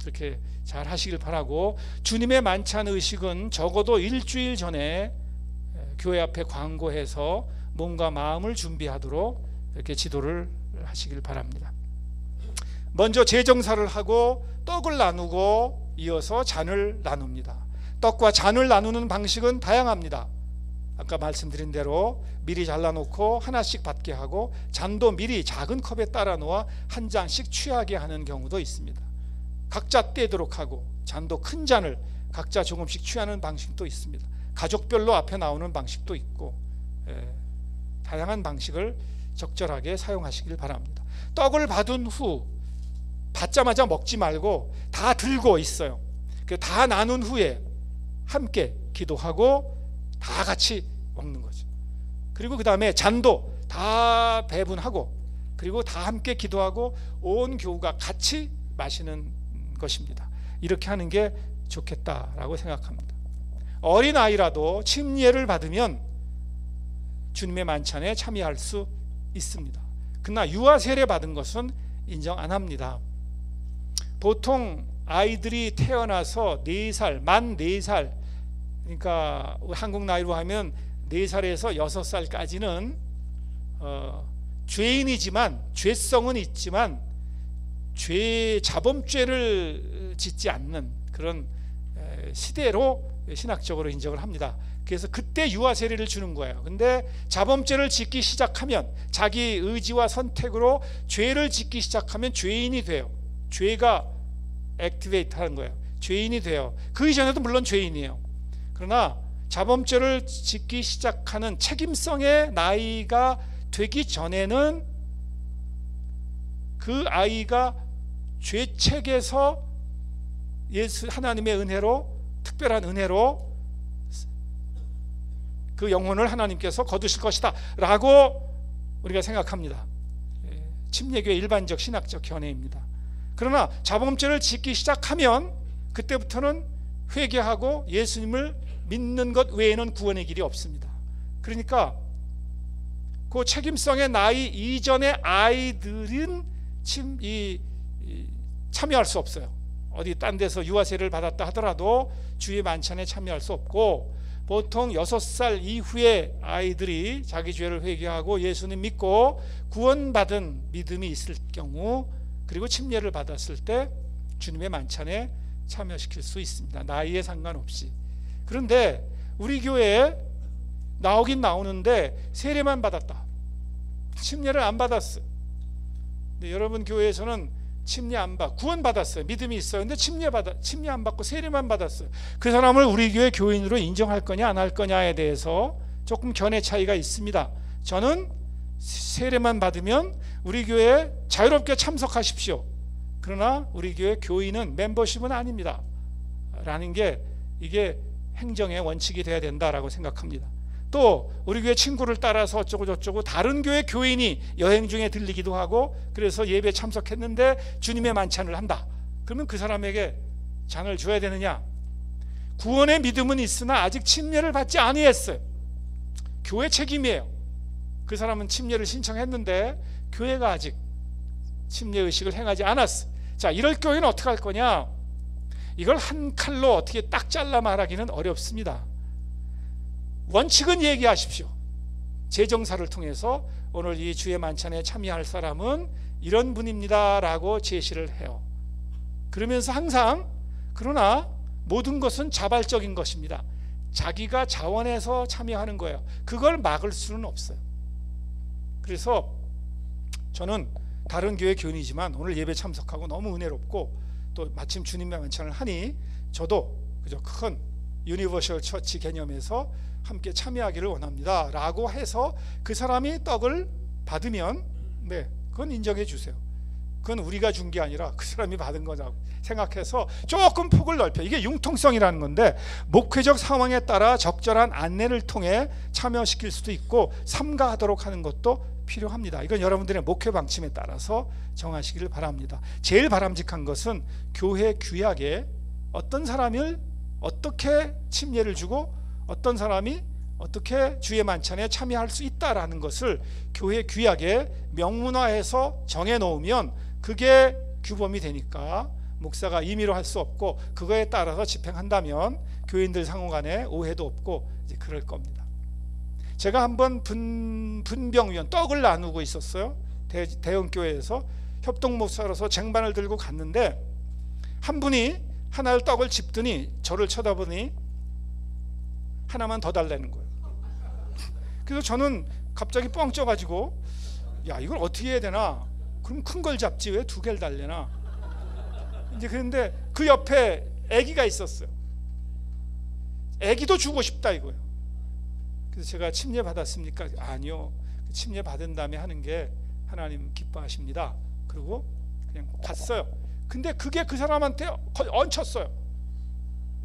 그렇게 잘 하시길 바라고 주님의 만찬 의식은 적어도 일주일 전에 교회 앞에 광고해서 몸과 마음을 준비하도록 이렇게 지도를 하시길 바랍니다. 먼저 제정사를 하고 떡을 나누고 이어서 잔을 나눕니다. 떡과 잔을 나누는 방식은 다양합니다. 아까 말씀드린 대로 미리 잘라놓고 하나씩 받게 하고 잔도 미리 작은 컵에 따라 놓아 한 잔씩 취하게 하는 경우도 있습니다. 각자 떼도록 하고 잔도 큰 잔을 각자 조금씩 취하는 방식도 있습니다. 가족별로 앞에 나오는 방식도 있고, 다양한 방식을 적절하게 사용하시길 바랍니다. 떡을 받은 후 받자마자 먹지 말고 다 들고 있어요. 다 나눈 후에 함께 기도하고 다 같이 먹는 거죠. 그리고 그 다음에 잔도 다 배분하고 그리고 다 함께 기도하고 온 교우가 같이 마시는 것입니다. 이렇게 하는 게 좋겠다라고 생각합니다. 어린아이라도 침례를 받으면 주님의 만찬에 참여할 수 있습니다. 그러나 유아 세례 받은 것은 인정 안 합니다. 보통 아이들이 태어나서 4살, 만 4살, 그러니까 한국 나이로 하면 4살에서 6살까지는 죄인이지만 죄성은 있지만 자범죄를 짓지 않는 그런 시대로 신학적으로 인정을 합니다. 그래서 그때 유아 세례를 주는 거예요. 근데 자범죄를 짓기 시작하면 자기 의지와 선택으로 죄를 짓기 시작하면 죄인이 돼요. 죄가 액티베이트 하는 거예요. 죄인이 돼요. 그 이전에도 물론 죄인이에요. 그러나 자범죄를 짓기 시작하는 책임성의 나이가 되기 전에는 그 아이가 죄책에서 예수 하나님의 은혜로, 특별한 은혜로 그 영혼을 하나님께서 거두실 것이다 라고 우리가 생각합니다. 침례교의 일반적 신학적 견해입니다. 그러나 자범죄를 짓기 시작하면 그때부터는 회개하고 예수님을 믿는 것 외에는 구원의 길이 없습니다. 그러니까 그 책임성의 나이 이전의 아이들은 참여할 수 없어요. 어디 딴 데서 유아 세례를 받았다 하더라도 주의 만찬에 참여할 수 없고, 보통 6살 이후에 아이들이 자기 죄를 회개하고 예수님 믿고 구원받은 믿음이 있을 경우, 그리고 침례를 받았을 때 주님의 만찬에 참여시킬 수 있습니다. 나이에 상관없이. 그런데 우리 교회에 나오긴 나오는데 세례만 받았다, 침례를 안 받았어요. 근데 여러분 교회에서는 침례 안 받, 구원 받았어요. 믿음이 있어요. 근데 침례 안 받고 세례만 받았어요. 그 사람을 우리 교회 교인으로 인정할 거냐 안 할 거냐에 대해서 조금 견해 차이가 있습니다. 저는 세례만 받으면 우리 교회에 자유롭게 참석하십시오. 그러나 우리 교회 교인은 멤버십은 아닙니다 라는 게, 이게 행정의 원칙이 돼야 된다라고 생각합니다. 또 우리 교회 친구를 따라서 어쩌고 저쩌고 다른 교회 교인이 여행 중에 들리기도 하고 그래서 예배에 참석했는데 주님의 만찬을 한다. 그러면 그 사람에게 잔을 줘야 되느냐? 구원의 믿음은 있으나 아직 침례를 받지 아니했어요. 교회 책임이에요. 그 사람은 침례를 신청했는데 교회가 아직 침례 의식을 행하지 않았어. 자, 이럴 경우에는 어떻게 할 거냐? 이걸 한 칼로 어떻게 딱 잘라 말하기는 어렵습니다. 원칙은 얘기하십시오. 제정사를 통해서 오늘 이 주의 만찬에 참여할 사람은 이런 분입니다 라고 제시를 해요. 그러면서 항상, 그러나 모든 것은 자발적인 것입니다. 자기가 자원해서 참여하는 거예요. 그걸 막을 수는 없어요. 그래서 저는 다른 교회 교인이지만 오늘 예배 참석하고 너무 은혜롭고, 또 마침 주님의 만찬을 하니 저도 그저 큰 유니버셜 처치 개념에서 함께 참여하기를 원합니다 라고 해서 그 사람이 떡을 받으면 그건 인정해 주세요. 그건 우리가 준 게 아니라 그 사람이 받은 거라고 생각해서 조금 폭을 넓혀. 이게 융통성이라는 건데, 목회적 상황에 따라 적절한 안내를 통해 참여시킬 수도 있고 삼가하도록 하는 것도 필요합니다. 이건 여러분들의 목회 방침에 따라서 정하시기를 바랍니다. 제일 바람직한 것은 교회 규약에 어떤 사람을 어떻게 침례를 주고 어떤 사람이 어떻게 주의 만찬에 참여할 수 있다라는 것을 교회 규약에 명문화해서 정해놓으면 그게 규범이 되니까 목사가 임의로 할 수 없고, 그거에 따라서 집행한다면 교인들 상호간에 오해도 없고 이제 그럴 겁니다. 제가 한번 분병위원 떡을 나누고 있었어요. 대형교회에서 협동목사로서 쟁반을 들고 갔는데 한 분이 하나를 떡을 집더니 저를 쳐다보니 하나만 더 달라는 거예요. 그래서 저는 갑자기 뻥 쪄가지고 야, 이걸 어떻게 해야 되나? 그럼 큰 걸 잡지 왜 두 개를 달래나? 이제 그런데 그 옆에 아기가 있었어요. 아기도 주고 싶다 이거예요. 그래서 제가 침례 받았습니까? 아니요. 침례 받은 다음에 하는 게 하나님 기뻐하십니다. 그리고 그냥 봤어요. 근데 그게 그 사람한테 얹혔어요.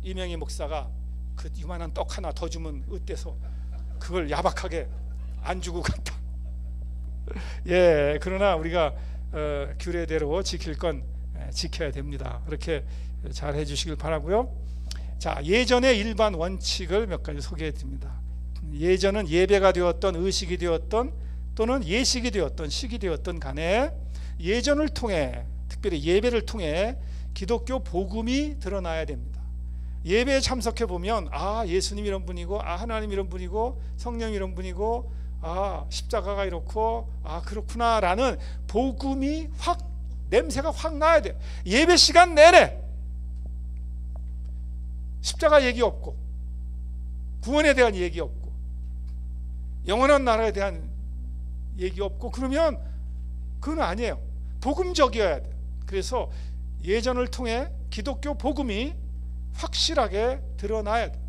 이명희 목사가 그 이만한 떡 하나 더 주면 어때서 그걸 야박하게 안 주고 갔다. 예, 그러나 우리가 규례대로 지킬 건 지켜야 됩니다. 그렇게 잘 해주시길 바라고요. 자, 예전의 일반 원칙을 몇 가지 소개해 드립니다. 예전은 예배가 되었던 의식이 되었던 또는 예식이 되었던 식이 되었던 간에 예전을 통해 특별히 예배를 통해 기독교 복음이 드러나야 됩니다. 예배에 참석해 보면 아, 예수님 이런 분이고 아, 하나님 이런 분이고 성령 이런 분이고 아, 십자가가 이렇고 아, 그렇구나 라는 복음이 확 냄새가 확 나야 돼요. 예배 시간 내내 십자가 얘기 없고 구원에 대한 얘기 없고 영원한 나라에 대한 얘기 없고 그러면 그건 아니에요. 복음적이어야 돼요. 그래서 예전을 통해 기독교 복음이 확실하게 드러나야 돼요.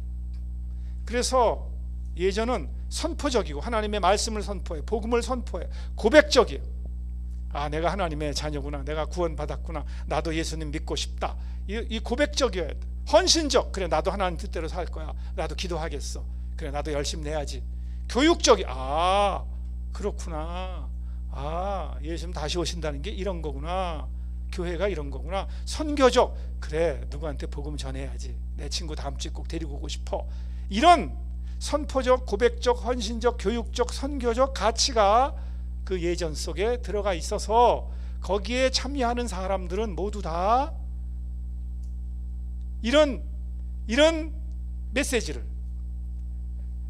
그래서 예전은 선포적이고 하나님의 말씀을 선포해 복음을 선포해 고백적이에요. 아, 내가 하나님의 자녀구나, 내가 구원받았구나, 나도 예수님 믿고 싶다, 이 고백적이어야 돼. 헌신적, 그래 나도 하나님 뜻대로 살 거야, 나도 기도하겠어, 그래 나도 열심히 내야지. 교육적이, 아 그렇구나, 아 예수님 다시 오신다는 게 이런 거구나, 교회가 이런 거구나. 선교적, 그래 누구한테 복음 전해야지, 내 친구 다음 주에 꼭 데리고 오고 싶어. 이런 선포적, 고백적, 헌신적, 교육적, 선교적 가치가 그 예전 속에 들어가 있어서 거기에 참여하는 사람들은 모두 다 이런 메시지를,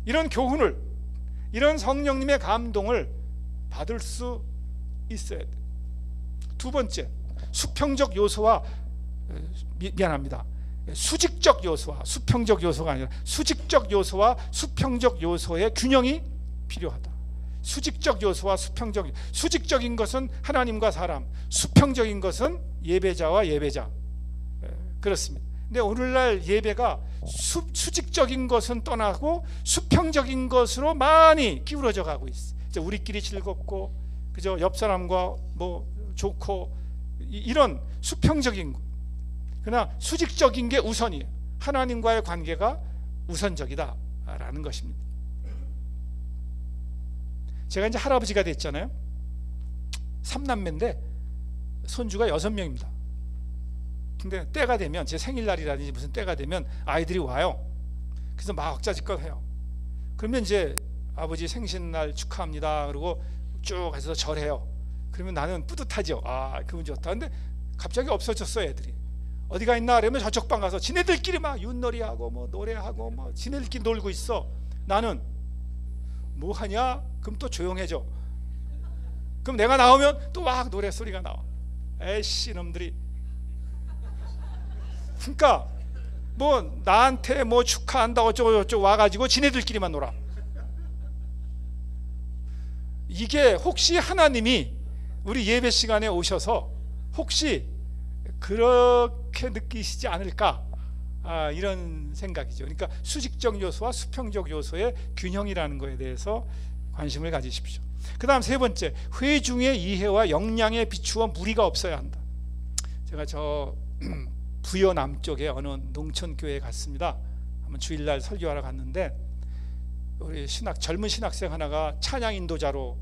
이런 교훈을, 이런 성령님의 감동을 받을 수 있어야 돼. 두 번째, 수평적 요소와 미안합니다. 수직적 요소와 수평적 요소가 아니라 수직적 요소와 수평적 요소의 균형이 필요하다. 수직적 요소와 수직적인 것은 하나님과 사람, 수평적인 것은 예배자와 예배자. 그렇습니다. 근데 오늘날 예배가 수직적인 것은 떠나고 수평적인 것으로 많이 기울어져 가고 있어. 우리끼리 즐겁고 그저 옆 사람과 뭐 좋고 이런 수평적인 것. 그러나 수직적인 게 우선이에요. 하나님과의 관계가 우선적이다라는 것입니다. 제가 이제 할아버지가 됐잖아요. 3남매인데 손주가 6명입니다. 근데 때가 되면 제 생일날이라든지 무슨 때가 되면 아이들이 와요. 그래서 막 왁자지껄 해요. 그러면 이제 아버지 생신날 축하합니다 그러고 쭉 해서 절해요. 그러면 나는 뿌듯하죠. 아, 그분 좋다. 근데 갑자기 없어졌어. 애들이 어디가 있나 그러면 저쪽 방 가서 지네들끼리 막 윷놀이하고 뭐 노래하고 뭐 지네들끼리 놀고 있어. 나는 뭐 하냐? 그럼 또 조용해져. 그럼 내가 나오면 또 막 노래소리가 나와. 에이씨 놈들이. 그러니까 뭐 나한테 뭐 축하한다 어쩌고 와가지고 지네들끼리만 놀아. 이게 혹시 하나님이 우리 예배 시간에 오셔서 혹시 그렇게 느끼시지 않을까, 이런 생각이죠. 그러니까 수직적 요소와 수평적 요소의 균형이라는 것에 대해서 관심을 가지십시오. 그 다음 세 번째, 회중의 이해와 역량에 비추어 무리가 없어야 한다. 제가 저 부여 남쪽에 어느 농촌교회에 갔습니다. 한번 주일날 설교하러 갔는데 우리 젊은 신학생 하나가 찬양 인도자로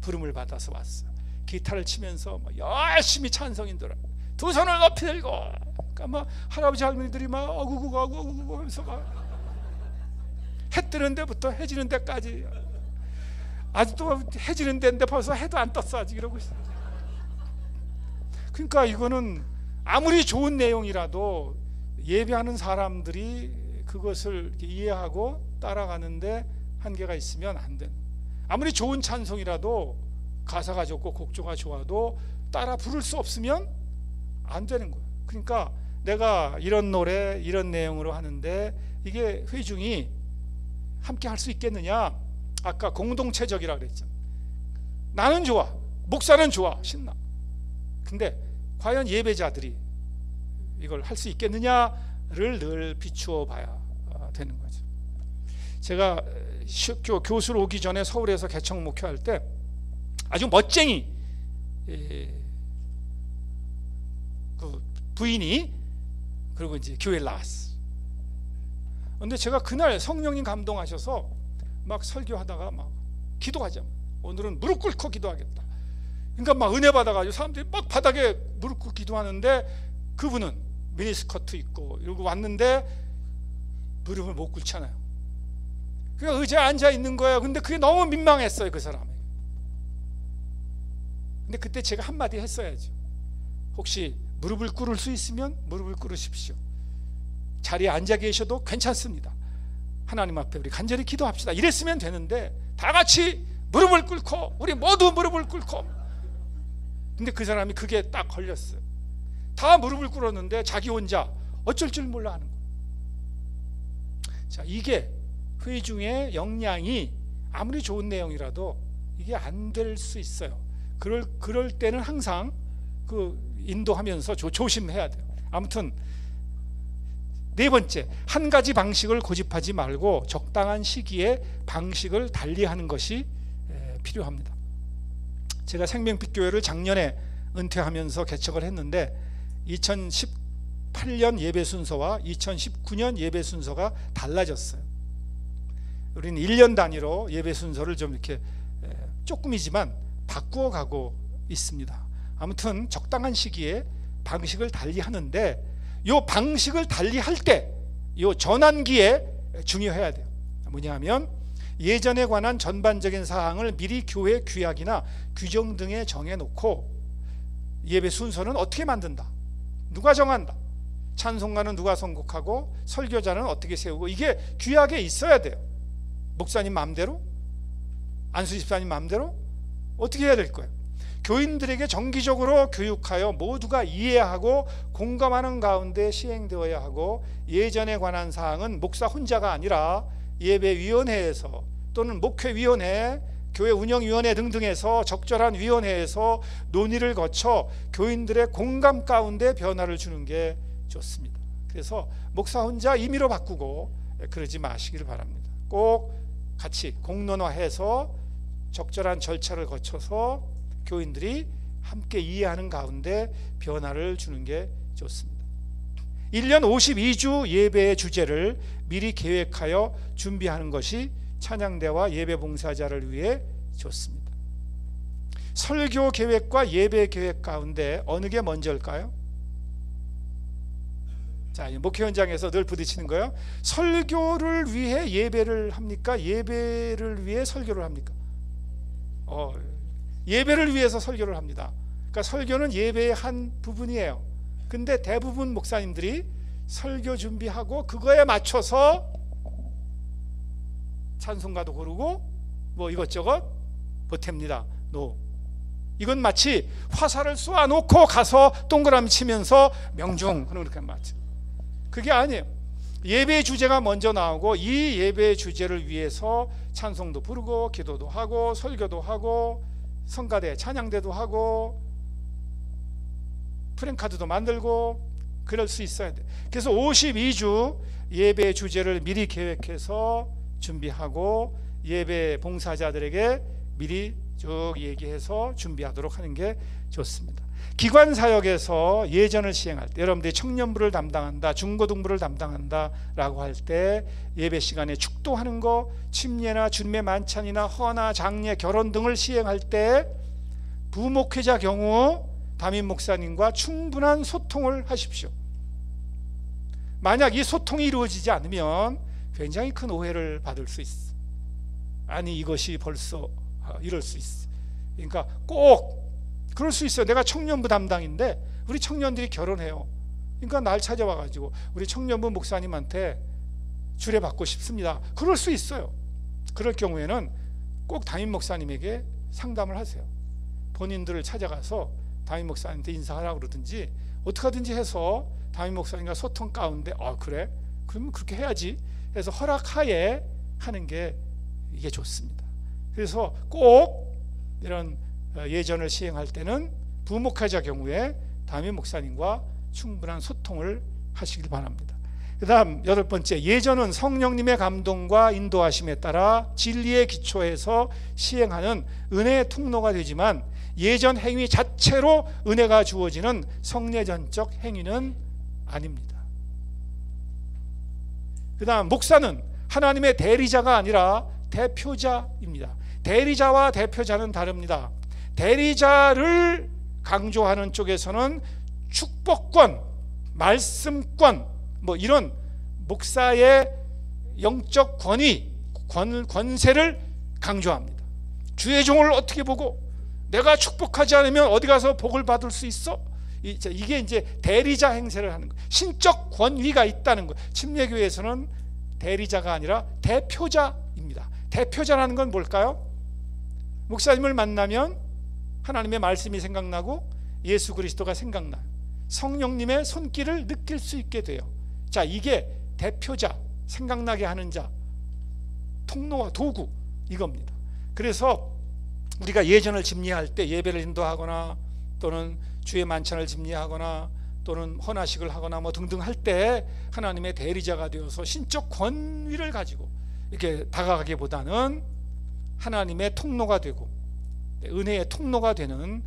부름을 받아서 왔어요. 기타를 치면서 열심히 찬송 인도를, 두 손을 높이 들고, 그러니까 막 할아버지 할머니들이 막 어구구구 하면서 막 해 뜨는 데부터 해 지는 데까지, 아직도 해 지는 데인데 벌써 해도 안 떴어 아직 이러고 있어요. 그러니까 이거는 아무리 좋은 내용이라도 예배하는 사람들이 그것을 이해하고 따라가는데 한계가 있으면 안 되는. 아무리 좋은 찬송이라도 가사가 좋고 곡조가 좋아도 따라 부를 수 없으면 안 되는 거예요. 그러니까 내가 이런 노래 이런 내용으로 하는데 이게 회중이 함께 할 수 있겠느냐? 아까 공동체적이라 그랬잖아. 나는 좋아, 목사는 좋아, 신나. 근데 과연 예배자들이 이걸 할 수 있겠느냐를 늘 비추어 봐야 되는 거죠. 제가 교수로 오기 전에 서울에서 개척 목회할 때 아주 멋쟁이 그 부인이 그리고 이제 교회에 나왔어. 근데 제가 그날 성령님 감동하셔서 막 설교하다가 막 기도하자. 오늘은 무릎 꿇고 기도하겠다. 그러니까 막 은혜 받아가지고 사람들이 막 바닥에 무릎 꿇고 기도하는데 그분은 미니스커트 입고 이러고 왔는데 무릎을 못 꿇잖아요. 그러니까 의자에 앉아 있는 거예요. 근데 그게 너무 민망했어요, 그 사람에게. 근데 그때 제가 한마디 했어야죠. 혹시 무릎을 꿇을 수 있으면 무릎을 꿇으십시오. 자리에 앉아 계셔도 괜찮습니다. 하나님 앞에 우리 간절히 기도합시다. 이랬으면 되는데 다 같이 무릎을 꿇고 우리 모두 무릎을 꿇고. 근데 그 사람이 그게 딱 걸렸어요. 다 무릎을 꿇었는데 자기 혼자 어쩔 줄 몰라 하는 거예요. 자, 이게 회의 중에 역량이 아무리 좋은 내용이라도 이게 안 될 수 있어요. 그럴 때는 항상 그 인도하면서 조심해야 돼요. 아무튼 네 번째, 한 가지 방식을 고집하지 말고 적당한 시기에 방식을 달리하는 것이 필요합니다. 제가 생명빛교회를 작년에 은퇴하면서 개척을 했는데 2018년 예배 순서와 2019년 예배 순서가 달라졌어요. 우리는 1년 단위로 예배 순서를 좀 이렇게 조금이지만 바꾸어 가고 있습니다. 아무튼 적당한 시기에 방식을 달리하는데 이 방식을 달리할 때 이 전환기에 중요해야 돼요. 뭐냐면 예전에 관한 전반적인 사항을 미리 교회 규약이나 규정 등에 정해놓고 예배 순서는 어떻게 만든다, 누가 정한다, 찬송가는 누가 선곡하고 설교자는 어떻게 세우고, 이게 규약에 있어야 돼요. 목사님 마음대로, 안수 집사님 마음대로 어떻게 해야 될 거예요? 교인들에게 정기적으로 교육하여 모두가 이해하고 공감하는 가운데 시행되어야 하고, 예전에 관한 사항은 목사 혼자가 아니라 예배위원회에서 또는 목회위원회, 교회 운영위원회 등등에서 적절한 위원회에서 논의를 거쳐 교인들의 공감 가운데 변화를 주는 게 좋습니다. 그래서 목사 혼자 임의로 바꾸고 그러지 마시길 바랍니다. 꼭 같이 공론화해서 적절한 절차를 거쳐서 교인들이 함께 이해하는 가운데 변화를 주는 게 좋습니다. 1년 52주 예배의 주제를 미리 계획하여 준비하는 것이 찬양대와 예배 봉사자를 위해 좋습니다. 설교 계획과 예배 계획 가운데 어느 게 먼저일까요? 자, 목회 현장에서 늘 부딪히는 거예요. 설교를 위해 예배를 합니까? 예배를 위해 설교를 합니까? 예배를 위해서 설교를 합니다. 그러니까 설교는 예배의 한 부분이에요. 근데 대부분 목사님들이 설교 준비하고 그거에 맞춰서 찬송가도 고르고 뭐 이것저것 보탭니다. 이건 마치 화살을 쏘아놓고 가서 동그라미 치면서 명중 그렇게 맞죠. 그게 아니에요. 예배의 주제가 먼저 나오고 이 예배의 주제를 위해서 찬송도 부르고 기도도 하고 설교도 하고 성가대 찬양대도 하고 프랭카드도 만들고 그럴 수 있어야 돼. 그래서 52주 예배의 주제를 미리 계획해서 준비하고 예배 봉사자들에게 미리 쭉 얘기해서 준비하도록 하는 게 좋습니다. 기관 사역에서 예전을 시행할 때, 여러분들이 청년부를 담당한다, 중고등부를 담당한다 라고 할 때 예배 시간에 축도하는 거, 침례나 주님의 만찬이나 허나 장례, 결혼 등을 시행할 때 부목회자 경우 담임 목사님과 충분한 소통을 하십시오. 만약 이 소통이 이루어지지 않으면 굉장히 큰 오해를 받을 수 있어. 아니 이것이 벌써 이럴 수 있어. 그러니까 꼭 그럴 수 있어요. 내가 청년부 담당인데 우리 청년들이 결혼해요. 그러니까 날 찾아와가지고 우리 청년부 목사님한테 주례받고 싶습니다. 그럴 수 있어요. 그럴 경우에는 꼭 담임 목사님에게 상담을 하세요. 본인들을 찾아가서 담임 목사님한테 인사하라고 그러든지 어떻게 하든지 해서 담임 목사님과 소통 가운데 그래? 그러면 그렇게 해야지 해서 허락하에 하는 게 이게 좋습니다. 그래서 꼭 이런 예전을 시행할 때는 부목회자 경우에 담임 목사님과 충분한 소통을 하시길 바랍니다. 그 다음 8번째, 예전은 성령님의 감동과 인도하심에 따라 진리에 기초해서 시행하는 은혜의 통로가 되지만 예전 행위 자체로 은혜가 주어지는 성례전적 행위는 아닙니다. 그 다음 목사는 하나님의 대리자가 아니라 대표자입니다. 대리자와 대표자는 다릅니다. 대리자를 강조하는 쪽에서는 축복권, 말씀권, 뭐 이런 목사의 영적 권위, 권세를 강조합니다. 주의 종을 어떻게 보고 내가 축복하지 않으면 어디 가서 복을 받을 수 있어? 이게 이제 대리자 행세를 하는 거예요. 신적 권위가 있다는 거예요. 침례교회에서는 대리자가 아니라 대표자입니다. 대표자라는 건 뭘까요? 목사님을 만나면 하나님의 말씀이 생각나고 예수 그리스도가 생각나요. 성령님의 손길을 느낄 수 있게 돼요. 자, 이게 대표자, 생각나게 하는 자, 통로와 도구, 이겁니다. 그래서 우리가 예전을 집례할 때 예배를 인도하거나 또는 주의 만찬을 집례하거나 또는 헌화식을 하거나 뭐 등등 할 때 하나님의 대리자가 되어서 신적 권위를 가지고 이렇게 다가가기보다는 하나님의 통로가 되고 은혜의 통로가 되는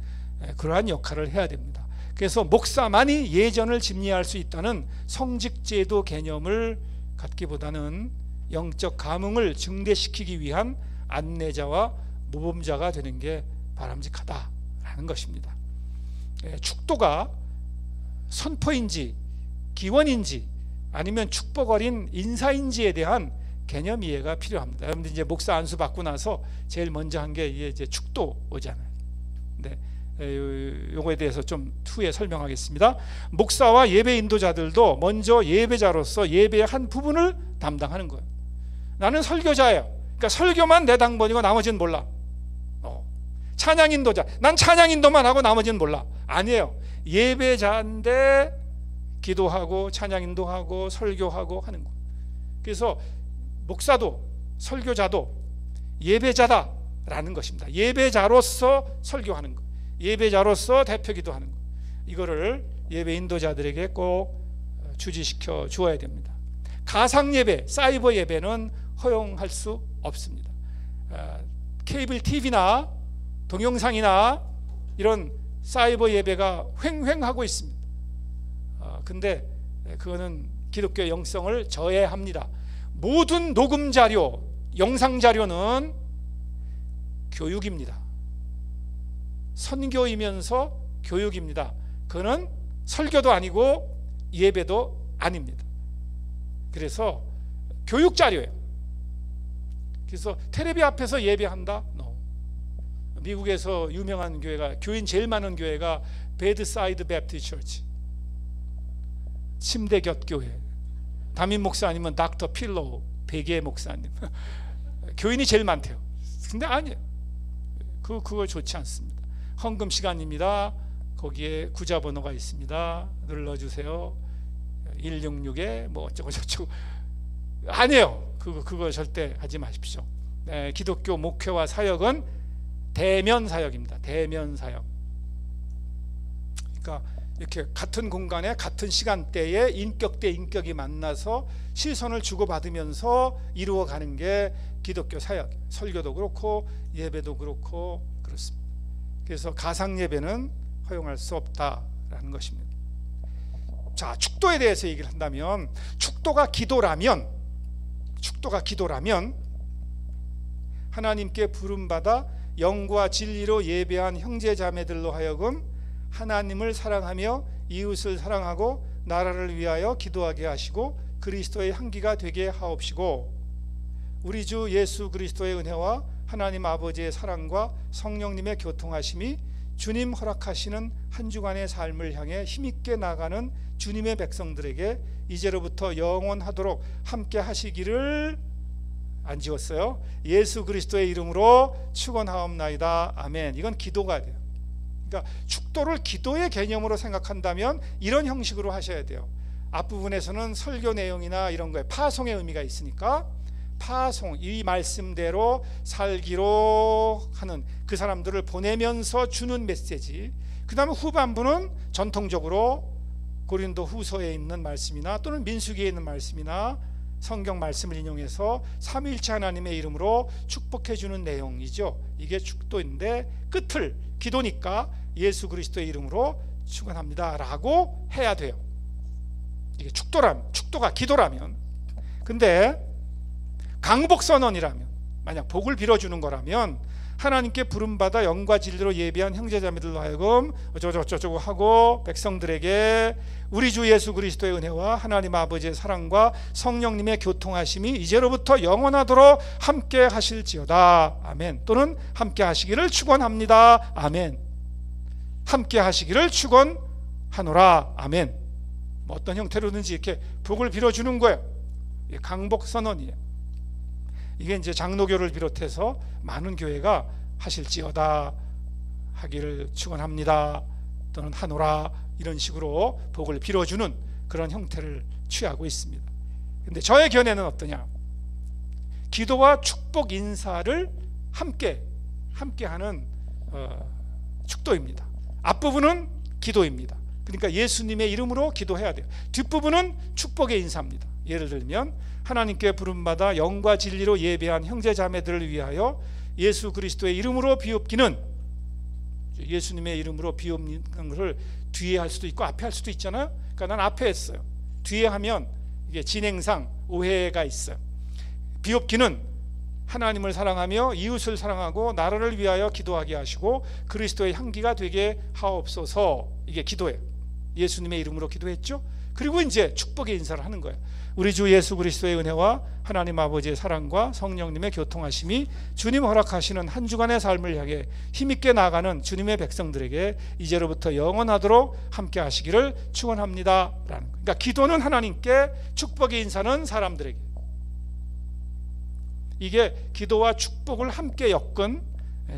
그러한 역할을 해야 됩니다. 그래서 목사만이 예전을 집례할 수 있다는 성직제도 개념을 갖기보다는 영적 감흥을 증대시키기 위한 안내자와 모범자가 되는 게 바람직하다라는 것입니다. 축도가 선포인지 기원인지 아니면 축복 어린 인사인지에 대한 개념 이해가 필요합니다. 여러분들 이제 목사 안수 받고 나서 제일 먼저 한 게 이제 축도잖아요. 네, 요거에 대해서 좀 후에 설명하겠습니다. 목사와 예배 인도자들도 먼저 예배자로서 예배의 한 부분을 담당하는 거예요. 나는 설교자예요. 그러니까 설교만 내 당번이고 나머지는 몰라. 찬양 인도자, 난 찬양 인도만 하고 나머지는 몰라. 아니에요. 예배자인데 기도하고 찬양 인도하고 설교하고 하는 거예요. 그래서 목사도 설교자도 예배자다라는 것입니다. 예배자로서 설교하는 것, 예배자로서 대표 기도하는 것, 이거를 예배 인도자들에게 꼭 주지시켜 주어야 됩니다. 가상 예배, 사이버 예배는 허용할 수 없습니다. 케이블 TV나 동영상이나 이런 사이버 예배가 횡행하고 있습니다. 근데 그거는 기독교 영성을 저해합니다. 모든 녹음 자료, 영상 자료는 교육입니다. 선교이면서 교육입니다. 그거는 설교도 아니고 예배도 아닙니다. 그래서 교육 자료예요. 그래서 텔레비 앞에서 예배한다? No. 미국에서 유명한 교회가, 교인 제일 많은 교회가 베드사이드 배프티스트 처치, 침대 곁 교회. 담임 목사 아니면 닥터 필로우 베개 목사님. 교인이 제일 많대요. 근데 아니에요. 그거 좋지 않습니다. 헌금 시간입니다. 거기에 구자번호가 있습니다. 눌러주세요. 166에 뭐 어쩌고 저쩌고. 아니에요. 그거 절대 하지 마십시오. 기독교 목회와 사역은 대면 사역입니다. 대면 사역. 그러니까 이렇게 같은 공간에 같은 시간대에 인격 대 인격이 만나서 시선을 주고받으면서 이루어가는 게 기독교 사역. 설교도 그렇고 예배도 그렇고 그렇습니다. 그래서 가상 예배는 허용할 수 없다라는 것입니다. 자, 축도에 대해서 얘기를 한다면 축도가 기도라면 하나님께 부름받아 영과 진리로 예배한 형제자매들로 하여금 하나님을 사랑하며 이웃을 사랑하고 나라를 위하여 기도하게 하시고 그리스도의 향기가 되게 하옵시고 우리 주 예수 그리스도의 은혜와 하나님 아버지의 사랑과 성령님의 교통하심이 주님 허락하시는 한 주간의 삶을 향해 힘있게 나가는 주님의 백성들에게 이제로부터 영원하도록 함께 하시기를, 안 지웠어요? 예수 그리스도의 이름으로 축원하옵나이다. 아멘. 이건 기도가 돼요. 그러니까 축도를 기도의 개념으로 생각한다면 이런 형식으로 하셔야 돼요. 앞부분에서는 설교 내용이나 이런 거에 파송의 의미가 있으니까 파송, 이 말씀대로 살기로 하는 그 사람들을 보내면서 주는 메시지. 그 다음에 후반부는 전통적으로 고린도 후서에 있는 말씀이나 또는 민수기에 있는 말씀이나 성경 말씀을 인용해서 삼위일체 하나님의 이름으로 축복해 주는 내용이죠. 이게 축도인데 끝을 기도니까 예수 그리스도의 이름으로 축원합니다 라고 해야 돼요. 이게 축도가 기도라면. 근데 강복선언이라면, 만약 복을 빌어주는 거라면 하나님께 부름받아 영과 진리로 예비한 형제자매들로 하여금 어쩌고저쩌고 하고 백성들에게 우리 주 예수 그리스도의 은혜와 하나님 아버지의 사랑과 성령님의 교통하심이 이제로부터 영원하도록 함께 하실지어다. 아멘. 또는 함께 하시기를 축원합니다. 아멘. 함께 하시기를 축원하노라. 아멘. 뭐 어떤 형태로든지 이렇게 복을 빌어주는 거예요. 이게 강복선언이에요. 이게 이제 장로교를 비롯해서 많은 교회가 하실지어다, 하기를 축원합니다, 또는 하노라, 이런 식으로 복을 빌어주는 그런 형태를 취하고 있습니다. 근데 저의 견해는 어떠냐? 기도와 축복 인사를 함께 하는 축도입니다. 앞부분은 기도입니다. 그러니까 예수님의 이름으로 기도해야 돼요. 뒷부분은 축복의 인사입니다. 예를 들면 하나님께 부름받아 영과 진리로 예배한 형제자매들을 위하여 예수 그리스도의 이름으로 비옵기는, 예수님의 이름으로 비옵는 것을 뒤에 할 수도 있고 앞에 할 수도 있잖아요. 그러니까 난 앞에 했어요. 뒤에 하면 이게 진행상 오해가 있어요. 비옵기는 하나님을 사랑하며 이웃을 사랑하고 나라를 위하여 기도하게 하시고 그리스도의 향기가 되게 하옵소서. 이게 기도예요. 예수님의 이름으로 기도했죠. 그리고 이제 축복의 인사를 하는 거예요. 우리 주 예수 그리스도의 은혜와 하나님 아버지의 사랑과 성령님의 교통하심이 주님 허락하시는 한 주간의 삶을 향해 힘있게 나아가는 주님의 백성들에게 이제로부터 영원하도록 함께 하시기를 축원합니다 라는 거예요. 그러니까 기도는 하나님께, 축복의 인사는 사람들에게. 이게 기도와 축복을 함께 엮은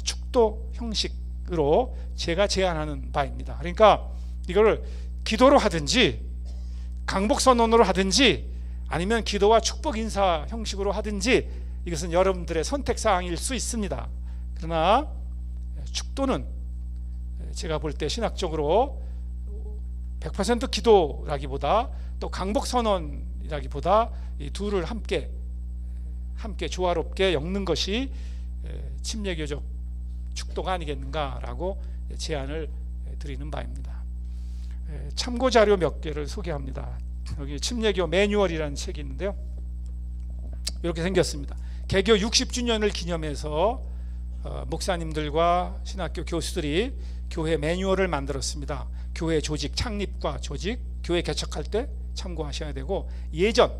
축도 형식으로 제가 제안하는 바입니다. 그러니까 이걸 기도로 하든지 강복선언으로 하든지 아니면 기도와 축복 인사 형식으로 하든지 이것은 여러분들의 선택사항일 수 있습니다. 그러나 축도는 제가 볼 때 신학적으로 100% 기도라기보다 또 강복선언이라기보다 이 둘을 함께 조화롭게 엮는 것이 침례교적 축도가 아니겠는가라고 제안을 드리는 바입니다. 참고 자료 몇 개를 소개합니다. 여기 침례교 매뉴얼이라는 책이 있는데요. 이렇게 생겼습니다. 개교 60주년을 기념해서 목사님들과 신학교 교수들이 교회 매뉴얼을 만들었습니다. 교회 조직 창립과 조직, 교회 개척할 때 참고하셔야 되고, 예전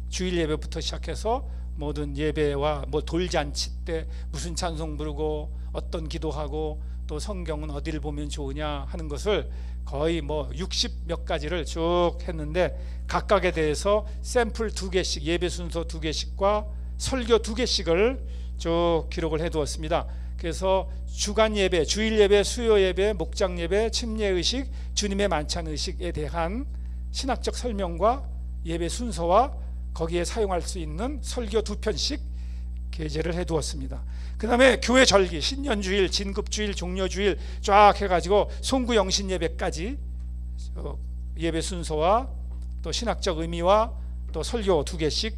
주일 예배부터 시작해서 모든 예배와 뭐 돌잔치 때 무슨 찬송 부르고 어떤 기도하고 또 성경은 어디를 보면 좋으냐 하는 것을 거의 뭐 60 몇 가지를 쭉 했는데 각각에 대해서 샘플 2개씩, 예배 순서 2개씩과 설교 2개씩을 쭉 기록을 해 두었습니다. 그래서 주간 예배, 주일 예배, 수요 예배, 목장 예배, 침례 의식, 주님의 만찬 의식에 대한 신학적 설명과 예배 순서와 거기에 사용할 수 있는 설교 2편씩 게재를 해 두었습니다. 그 다음에 교회 절기, 신년주일, 진급주일, 종려주일 쫙 해가지고 송구영신 예배까지 예배 순서와 또 신학적 의미와 또 설교 2개씩,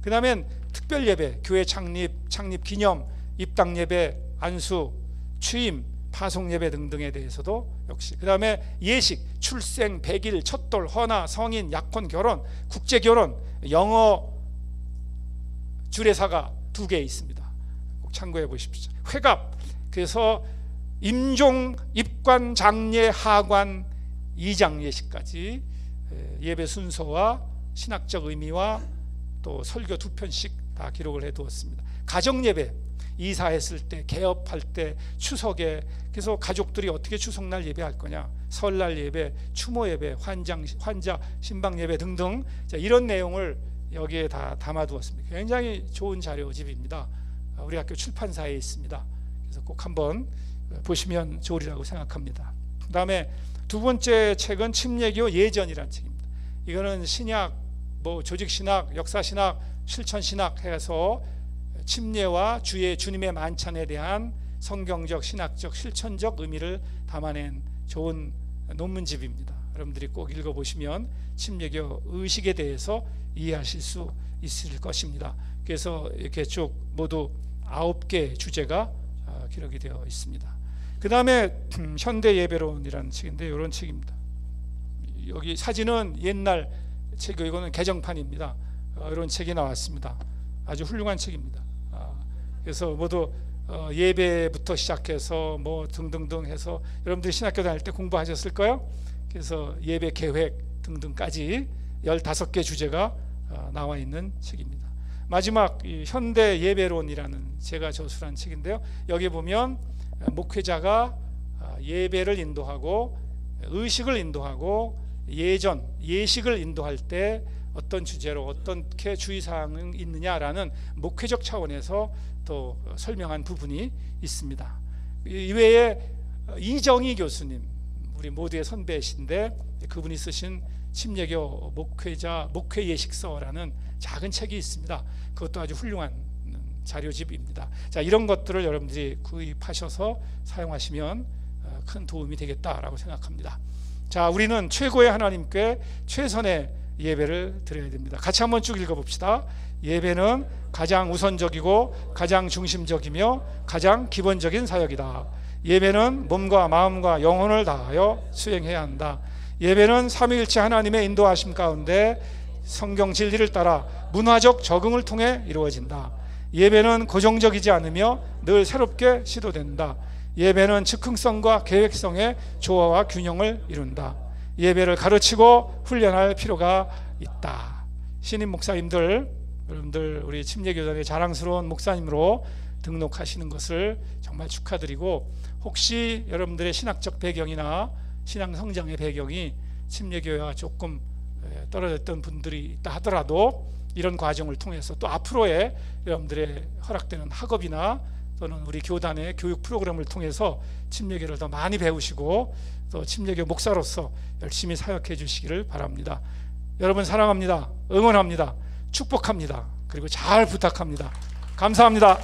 그 다음엔 특별 예배, 교회 창립 기념, 입당 예배, 안수, 취임, 파송 예배 등등에 대해서도 역시, 그 다음에 예식, 출생, 백일, 첫돌, 헌화, 성인, 약혼, 결혼, 국제 결혼, 영어 주례사가 2개 있습니다. 꼭 참고해 보십시오. 회갑, 그래서 임종, 입관, 장례, 하관, 이장 예식까지 예배 순서와 신학적 의미와 또 설교 2편씩 다 기록을 해 두었습니다. 가정 예배, 이사했을 때, 개업할 때, 추석에, 그래서 가족들이 어떻게 추석날 예배할 거냐, 설날 예배, 추모 예배, 환자 신방 예배 등등, 이런 내용을 여기에 다 담아두었습니다. 굉장히 좋은 자료집입니다. 우리 학교 출판사에 있습니다. 그래서 꼭 한번 보시면 좋으리라고 생각합니다. 그 다음에 두 번째 책은 침례교 예전이라는 책입니다. 이거는 신약, 뭐 조직신학, 역사신학, 실천신학 해서 침례와 주님의 만찬에 대한 성경적, 신학적, 실천적 의미를 담아낸 좋은 논문집입니다. 여러분들이 꼭 읽어보시면 침례교 의식에 대해서 이해하실 수 있을 것입니다. 그래서 이렇게 쭉 모두 9개 주제가 기록이 되어 있습니다. 그 다음에 현대 예배론이라는 책인데 이런 책입니다. 여기 사진은 옛날 책, 이거는 개정판입니다. 이런 책이 나왔습니다. 아주 훌륭한 책입니다. 그래서 모두 예배부터 시작해서 뭐 등등등 해서 여러분들이 신학교 다닐 때 공부하셨을 거예요. 그래서 예배 계획 등등까지 15개 주제가 나와 있는 책입니다. 마지막 현대 예배론이라는 제가 저술한 책인데요. 여기 보면 목회자가 예배를 인도하고 의식을 인도하고 예식을 인도할 때 어떤 주제로 어떻게 주의사항이 있느냐라는 목회적 차원에서 또 설명한 부분이 있습니다. 이외에 이정희 교수님, 우리 모두의 선배이신데 그분이 쓰신 침례교 목회 예식서라는 작은 책이 있습니다. 그것도 아주 훌륭한 자료집입니다. 자, 이런 것들을 여러분들이 구입하셔서 사용하시면 큰 도움이 되겠다라고 생각합니다. 자, 우리는 최고의 하나님께 최선의 예배를 드려야 됩니다. 같이 한번 쭉 읽어봅시다. 예배는 가장 우선적이고 가장 중심적이며 가장 기본적인 사역이다. 예배는 몸과 마음과 영혼을 다하여 수행해야 한다. 예배는 삼위일체 하나님의 인도하심 가운데 성경 진리를 따라 문화적 적응을 통해 이루어진다. 예배는 고정적이지 않으며 늘 새롭게 시도된다. 예배는 즉흥성과 계획성의 조화와 균형을 이룬다. 예배를 가르치고 훈련할 필요가 있다. 신임 목사님들, 여러분들 우리 침례교단의 자랑스러운 목사님으로 등록하시는 것을 정말 축하드리고, 혹시 여러분들의 신학적 배경이나 신앙 성장의 배경이 침례교회와 조금 떨어졌던 분들이 있다 하더라도 이런 과정을 통해서 또 앞으로의 여러분들의 허락되는 학업이나 또는 우리 교단의 교육 프로그램을 통해서 침례교를 더 많이 배우시고 또 침례교 목사로서 열심히 사역해 주시기를 바랍니다. 여러분 사랑합니다. 응원합니다. 축복합니다. 그리고 잘 부탁합니다. 감사합니다.